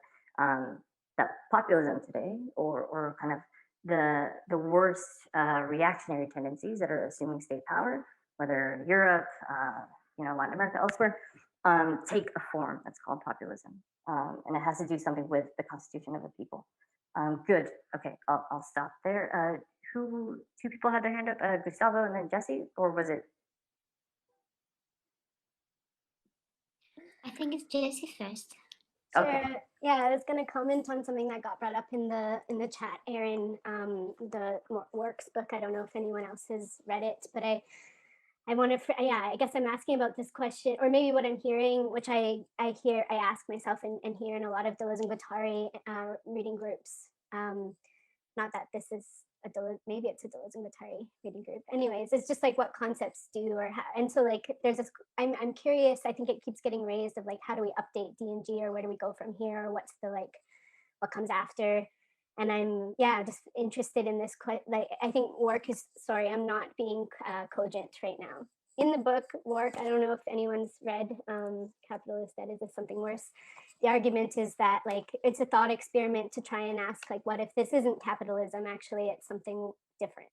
that populism today, or kind of the worst reactionary tendencies that are assuming state power, whether Europe, Latin America, elsewhere, take a form that's called populism. And it has to do something with the constitution of a people. Good. Okay, I'll stop there. Two people had their hand up, Gustavo and then Jesse, or was it? I think it's Jesse first. Sure. Okay. Yeah, I was going to comment on something that got brought up in the chat, Aaron, the Works book. I don't know if anyone else has read it, but I want to, yeah, I guess I'm asking about this question, or maybe what I'm hearing, which I ask myself and hear in a lot of Deleuze and Guattari reading groups. Not that this is a Deleuze, maybe it's a Deleuze and Guattari reading group. Anyways, it's just like what concepts do, or how, and so like there's this, I'm curious, I think it keeps getting raised of like, how do we update D&G, or where do we go from here, or what's the like, what comes after? And I'm, yeah, just interested in this, like, I think work is, sorry, I'm not being cogent right now. In the book, Work, I don't know if anyone's read Capitalist Dead, is this something worse? The argument is that like, it's a thought experiment to try and ask like, what if this isn't capitalism, actually it's something different.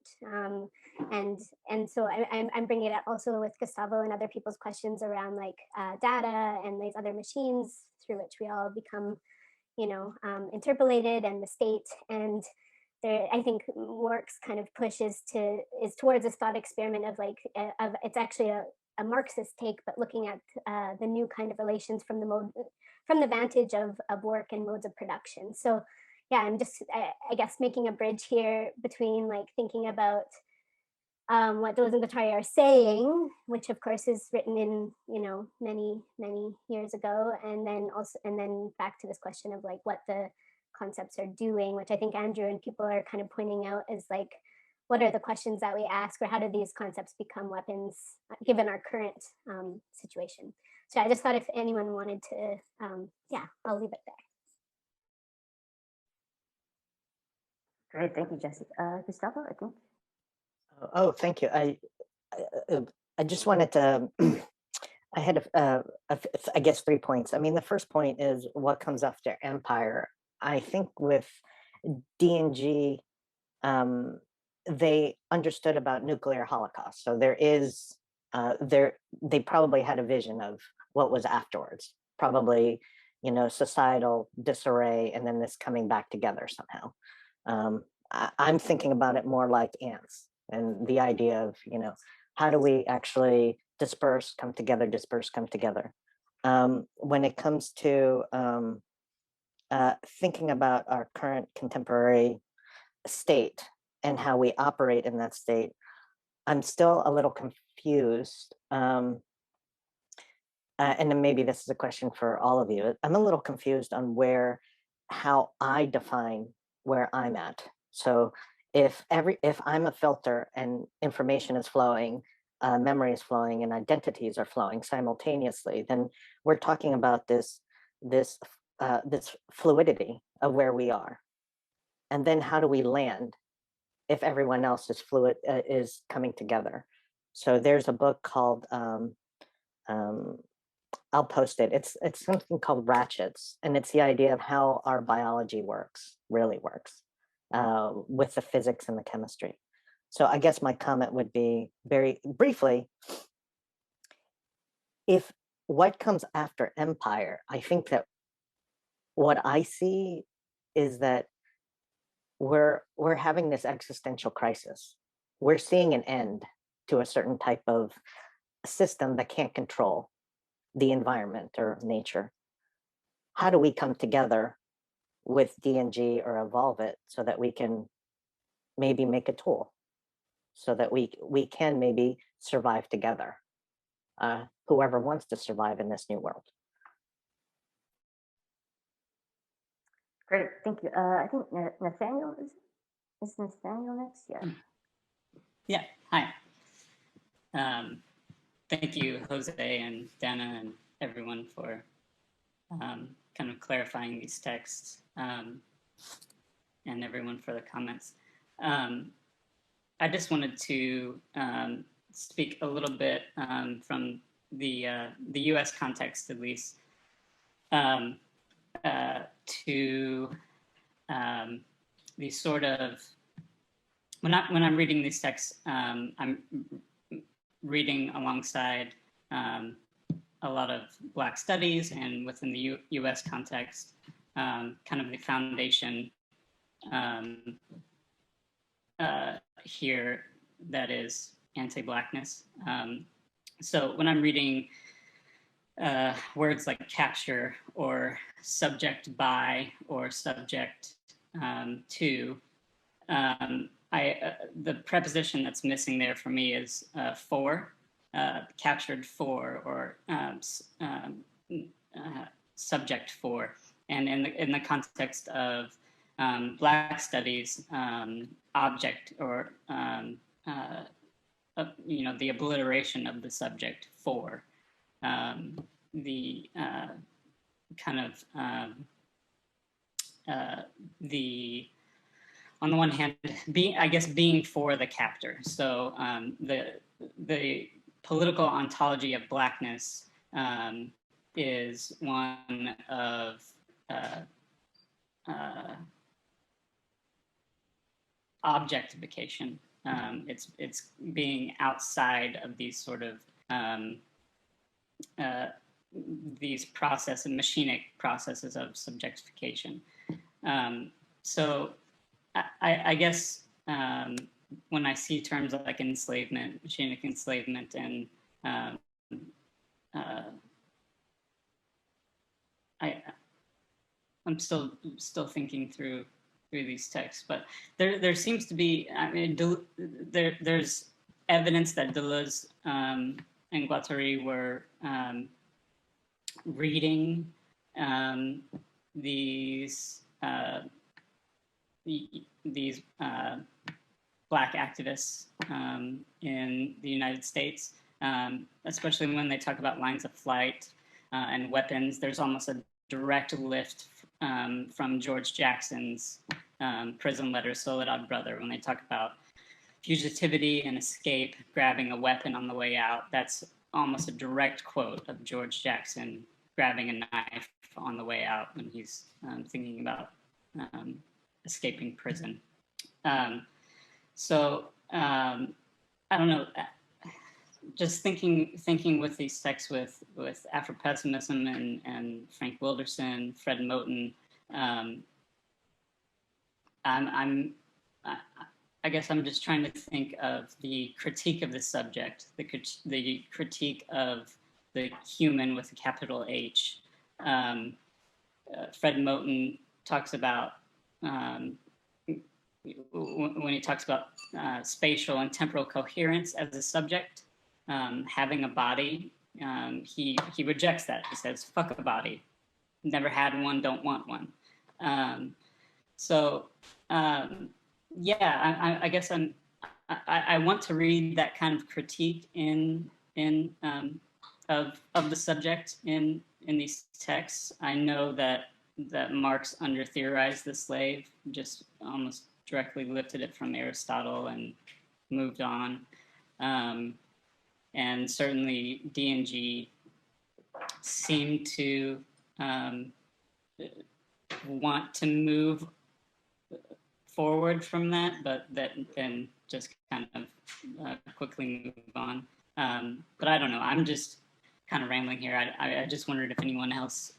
And so I'm bringing it up also with Gustavo and other people's questions around like data and these other machines through which we all become, you know, interpellated, and the state. And there, I think Works kind of pushes is towards this thought experiment of like, it's actually a Marxist take, but looking at the new kind of relations from the vantage of work and modes of production. So yeah, I'm just, I guess, making a bridge here between like thinking about what Deleuze and Guattari are saying, which of course is written in, you know, many years ago, and then back to this question of like what the concepts are doing, which I think Andrew and people are kind of pointing out is like, what are the questions that we ask, or how do these concepts become weapons given our current situation? So I just thought if anyone wanted to, yeah, I'll leave it there. Great, thank you, Jesse. Gustavo, I think. Oh, thank you. I just wanted to, I had, I guess, 3 points. I mean, the first point is what comes after empire. I think with D&G, they understood about nuclear holocaust. So there is, they probably had a vision of what was afterwards, probably, you know, societal disarray, and then this coming back together somehow. I'm thinking about it more like ants, and the idea of, you know, how do we actually disperse, come together, disperse, come together. When it comes to thinking about our current contemporary state and how we operate in that state, I'm still a little confused. And then maybe this is a question for all of you. I'm a little confused on how I define where I'm at. So if I'm a filter and information is flowing, memory is flowing, and identities are flowing simultaneously, then we're talking about this fluidity of where we are. And then how do we land if everyone else is fluid, is coming together? So there's a book called, I'll post it. It's something called Ratchets, and it's the idea of how our biology really works, with the physics and the chemistry. So I guess my comment would be very briefly, if what comes after empire, I think that what I see is that we're having this existential crisis. We're seeing an end to a certain type of system that can't control the environment or nature. How do we come together with D&G or evolve it so that we can maybe make a tool, so that we can maybe survive together, whoever wants to survive in this new world. Great, thank you. I think Nathaniel is Nathaniel next? Yeah. Yeah, hi. Thank you, Jose and Dana and everyone for kind of clarifying these texts, and everyone for the comments. I just wanted to speak a little bit from the U.S. context, at least, to these sort of, when I'm reading these texts, I'm reading alongside a lot of Black studies, and within the US context, kind of the foundation here that is anti-blackness. So when I'm reading words like capture or subject by or subject to, the preposition that's missing there for me is for, captured for, or subject for. And in the context of Black studies, object or the obliteration of the subject for, the kind of on the one hand, being for the captor. So the political ontology of Blackness is one of objectification. It's being outside of these sort of these machinic processes of subjectification. So I guess when I see terms like enslavement, machinic enslavement, and I'm still thinking through these texts, but there seems to be, I mean, there's evidence that Deleuze and Guattari were reading these Black activists in the United States, especially when they talk about lines of flight and weapons. There's almost a direct lift from George Jackson's prison letter, Soledad Brother, when they talk about fugitivity and escape, grabbing a weapon on the way out. That's almost a direct quote of George Jackson grabbing a knife on the way out when he's thinking about escaping prison. So I don't know, just thinking with these texts with Afro-pessimism and Frank Wilderson, Fred Moten, I guess I'm just trying to think of the critique of the subject, the critique of the human with a capital H. Fred Moten talks about, when he talks about spatial and temporal coherence as a subject, having a body, he rejects that. He says, fuck a body. Never had one, don't want one. Yeah, I guess I want to read that kind of critique of the subject in these texts. I know that Marx under-theorized the slave, just almost directly lifted it from Aristotle and moved on. And certainly D&G seemed to want to move forward from that, but then just kind of quickly move on. But I don't know, I'm just kind of rambling here. I just wondered if anyone else,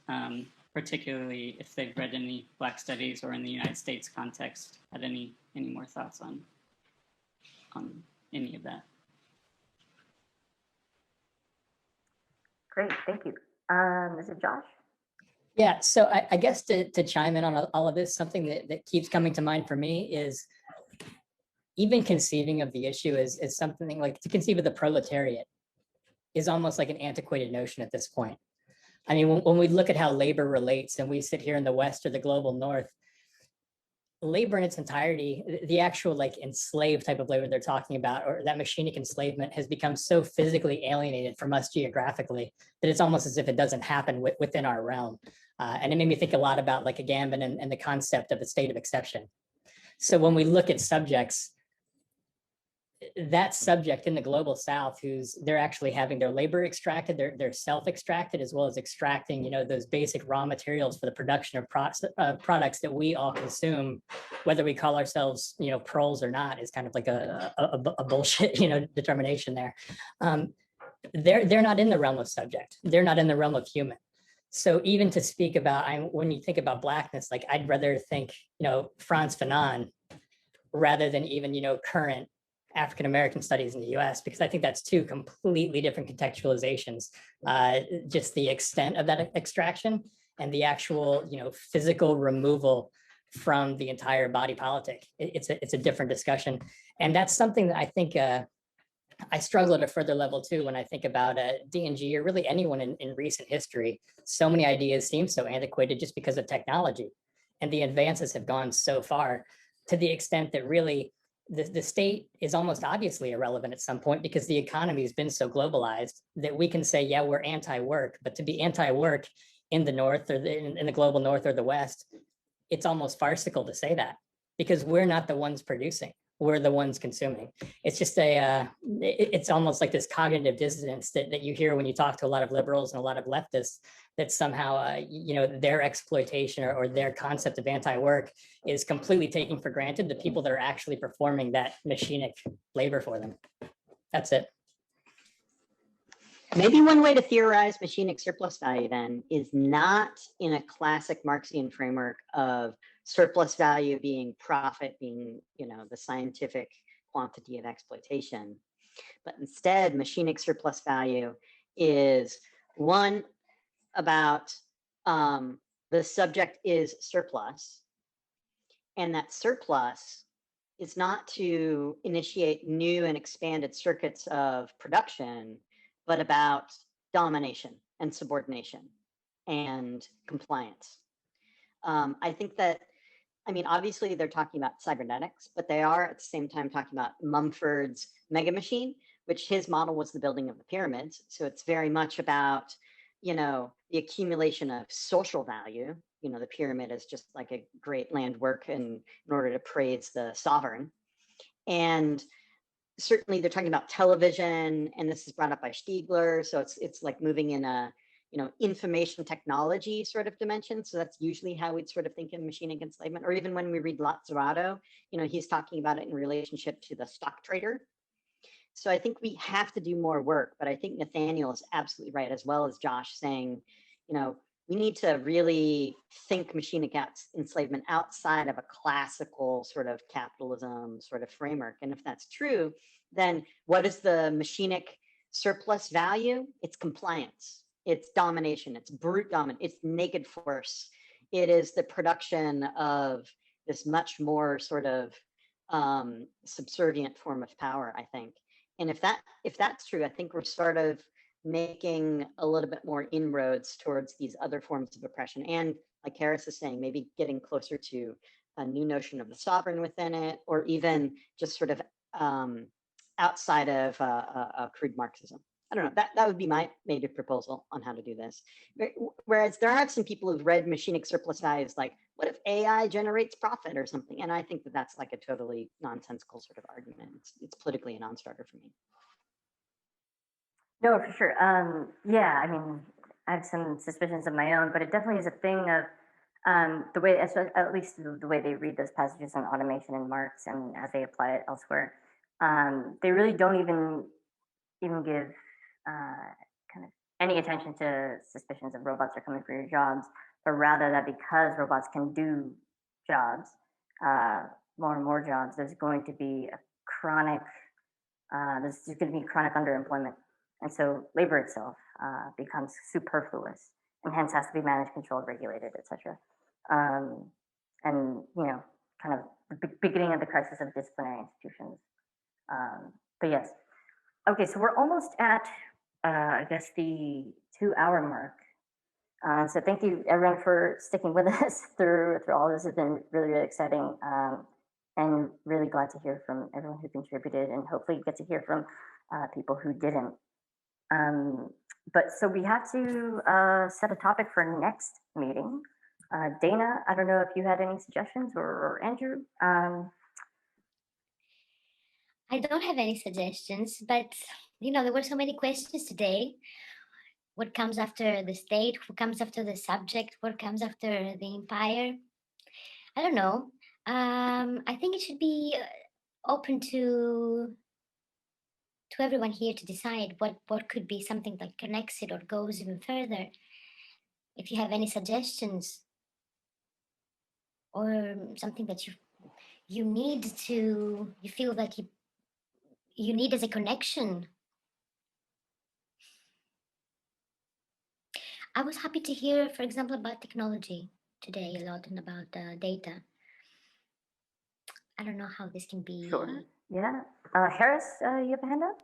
particularly if they've read any Black studies or in the United States context, had any more thoughts on any of that. Great, thank you. Is it Josh? Yeah, so I guess to chime in on all of this, something that keeps coming to mind for me is even conceiving of the issue is something like, to conceive of the proletariat is almost like an antiquated notion at this point. I mean, when we look at how labor relates, and we sit here in the West or the global North, labor in its entirety, the actual like enslaved type of labor they're talking about, or that machinic enslavement, has become so physically alienated from us geographically that it's almost as if it doesn't happen within our realm. And it made me think a lot about like Agamben and the concept of a state of exception. So when we look at subjects, that subject in the global South, they're actually having their labor extracted, they're self-extracted, as well as extracting, those basic raw materials for the production of products that we all consume, whether we call ourselves, proles or not, is kind of like a bullshit, determination there. they're not in the realm of subject. They're not in the realm of human. So even to speak about, when you think about blackness, like I'd rather think, Frantz Fanon rather than even, current African-American studies in the US, because I think that's two completely different contextualizations. Just the extent of that extraction and the actual, physical removal from the entire body politic. It's a different discussion. And that's something that I think I struggle at a further level too when I think about D&G or really anyone in recent history. So many ideas seem so antiquated just because of technology, and the advances have gone so far to the extent that really the state is almost obviously irrelevant at some point because the economy has been so globalized that we can say, yeah, we're anti-work, but to be anti-work in the North or in the global North or the West, it's almost farcical to say that because we're not the ones producing. We're the ones consuming. It's just it's almost like this cognitive dissonance that you hear when you talk to a lot of liberals and a lot of leftists, that somehow, their exploitation or their concept of anti-work is completely taking for granted the people that are actually performing that machinic labor for them. That's it. Maybe one way to theorize machinic surplus value then is not in a classic Marxian framework of surplus value being profit, being, the scientific quantity of exploitation, but instead machinic surplus value is one about the subject is surplus, and that surplus is not to initiate new and expanded circuits of production, but about domination and subordination and compliance. I think that, obviously they're talking about cybernetics, but they are at the same time talking about Mumford's mega machine, which his model was the building of the pyramids. So it's very much about, the accumulation of social value. The pyramid is just like a great land work in order to praise the sovereign. And certainly they're talking about television, and this is brought up by Stiegler. So it's like moving in a, information technology sort of dimension. So that's usually how we'd sort of think of machinic enslavement. Or even when we read Lazzarato, he's talking about it in relationship to the stock trader. So I think we have to do more work, but I think Nathaniel is absolutely right, as well as Josh saying, we need to really think machinic enslavement outside of a classical sort of capitalism sort of framework. And if that's true, then what is the machinic surplus value? It's compliance, it's domination, it's brute dominance, it's naked force. It is the production of this much more sort of subservient form of power, I think. And if that's true, I think we're sort of making a little bit more inroads towards these other forms of oppression. And like Harris is saying, maybe getting closer to a new notion of the sovereign within it, or even just sort of outside of crude Marxism. I don't know, that would be my maybe proposal on how to do this. Whereas there are some people who've read machinic surplus values like, what if AI generates profit or something? And I think that that's like a totally nonsensical sort of argument. It's politically a non-starter for me. No, for sure. Yeah, I have some suspicions of my own, but it definitely is a thing of the way, at least the way they read those passages on automation in Marx and as they apply it elsewhere. They really don't even give kind of any attention to suspicions of robots are coming for your jobs, but rather that because robots can do jobs, more and more jobs, there's going to be a chronic underemployment. And so labor itself becomes superfluous and hence has to be managed, controlled, regulated, etc. And, kind of the beginning of the crisis of disciplinary institutions. But yes. Okay, so we're almost at, I guess, the 2-hour mark. So thank you, everyone, for sticking with us through all this. It's been really, really exciting. And really glad to hear from everyone who contributed, and hopefully get to hear from people who didn't. But so we have to set a topic for next meeting. Dana, I don't know if you had any suggestions, or Andrew. I don't have any suggestions, but there were so many questions today. What comes after the state? What comes after the subject? What comes after the empire? I don't know. I think it should be open to to everyone here to decide what could be something that connects it or goes even further. If you have any suggestions or something that you need to, you feel like you need as a connection. I was happy to hear, for example, about technology today a lot and about data. I don't know how this can be. Sure. Yeah. Harris, you have a hand up?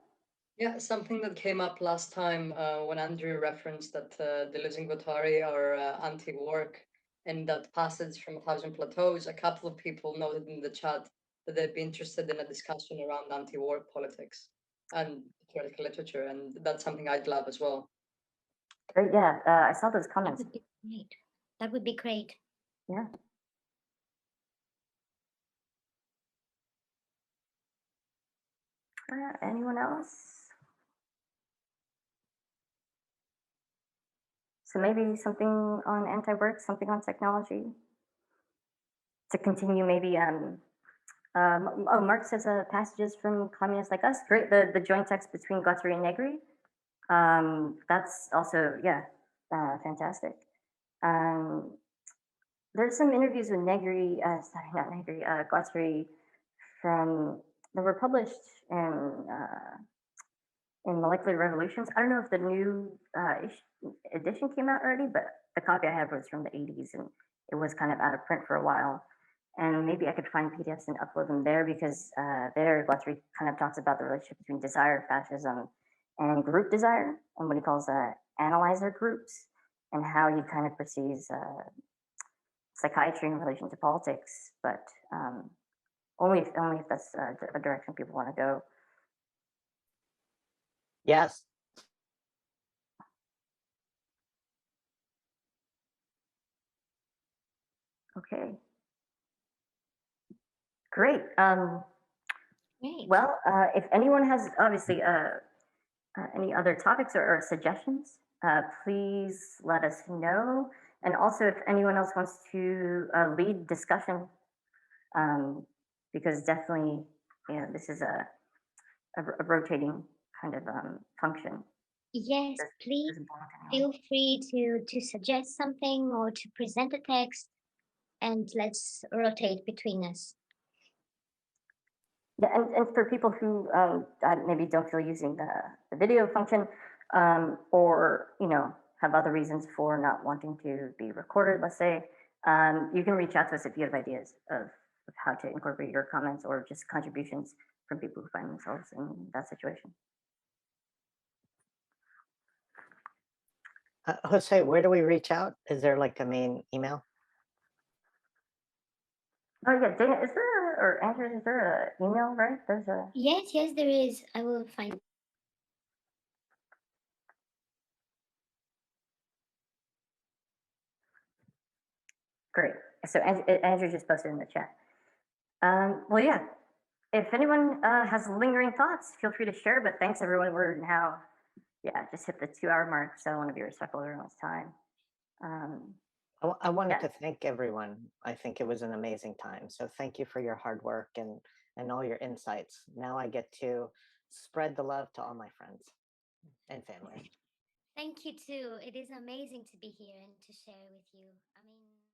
Yeah, something that came up last time when Andrew referenced that Deleuze and Guattari are anti-work, and that passage from 1,000 Plateaus, a couple of people noted in the chat that they'd be interested in a discussion around anti-work politics and theoretical literature, and that's something I'd love as well. Great. Yeah. I saw those comments. That would be great. That would be great. Yeah. Anyone else? So maybe something on anti-work, something on technology. To continue, maybe. Oh, Mark says passages from Communists Like Us. Great. The joint text between Guattari and Negri. That's also, yeah, fantastic. There's some interviews with Negri, sorry, not Negri, Guattari that were published in Molecular Revolutions. I don't know if the new edition came out already, but the copy I have was from the 80s and it was kind of out of print for a while. And maybe I could find PDFs and upload them there because there Guattari kind of talks about the relationship between desire, fascism, and group desire, and what he calls analyzer groups, and how he kind of perceives psychiatry in relation to politics, but only if that's a direction people want to go. Yes. Okay. Great. Great. Well, if anyone has obviously any other topics or suggestions, please let us know. And also, if anyone else wants to lead discussion, because definitely, you know, this is a rotating kind of function. Yes, please feel free to suggest something or to present a text, and let's rotate between us. Yeah, and for people who maybe don't feel using the video function, or have other reasons for not wanting to be recorded, let's say, you can reach out to us if you have ideas of how to incorporate your comments or just contributions from people who find themselves in that situation. Jose, where do we reach out? Is there like a main email? Oh yeah, Dana, is there or Andrew, is there an email, right? There's a Yes, there is. I will find. Great. So Andrew just posted in the chat. Well, yeah. If anyone has lingering thoughts, feel free to share. But thanks, everyone. We're now, just hit the 2-hour mark, so I want to be respectful of everyone's time. I wanted to thank everyone. I think it was an amazing time. So thank you for your hard work and all your insights. Now I get to spread the love to all my friends and family. Thank you too. It is amazing to be here and to share with you. I mean.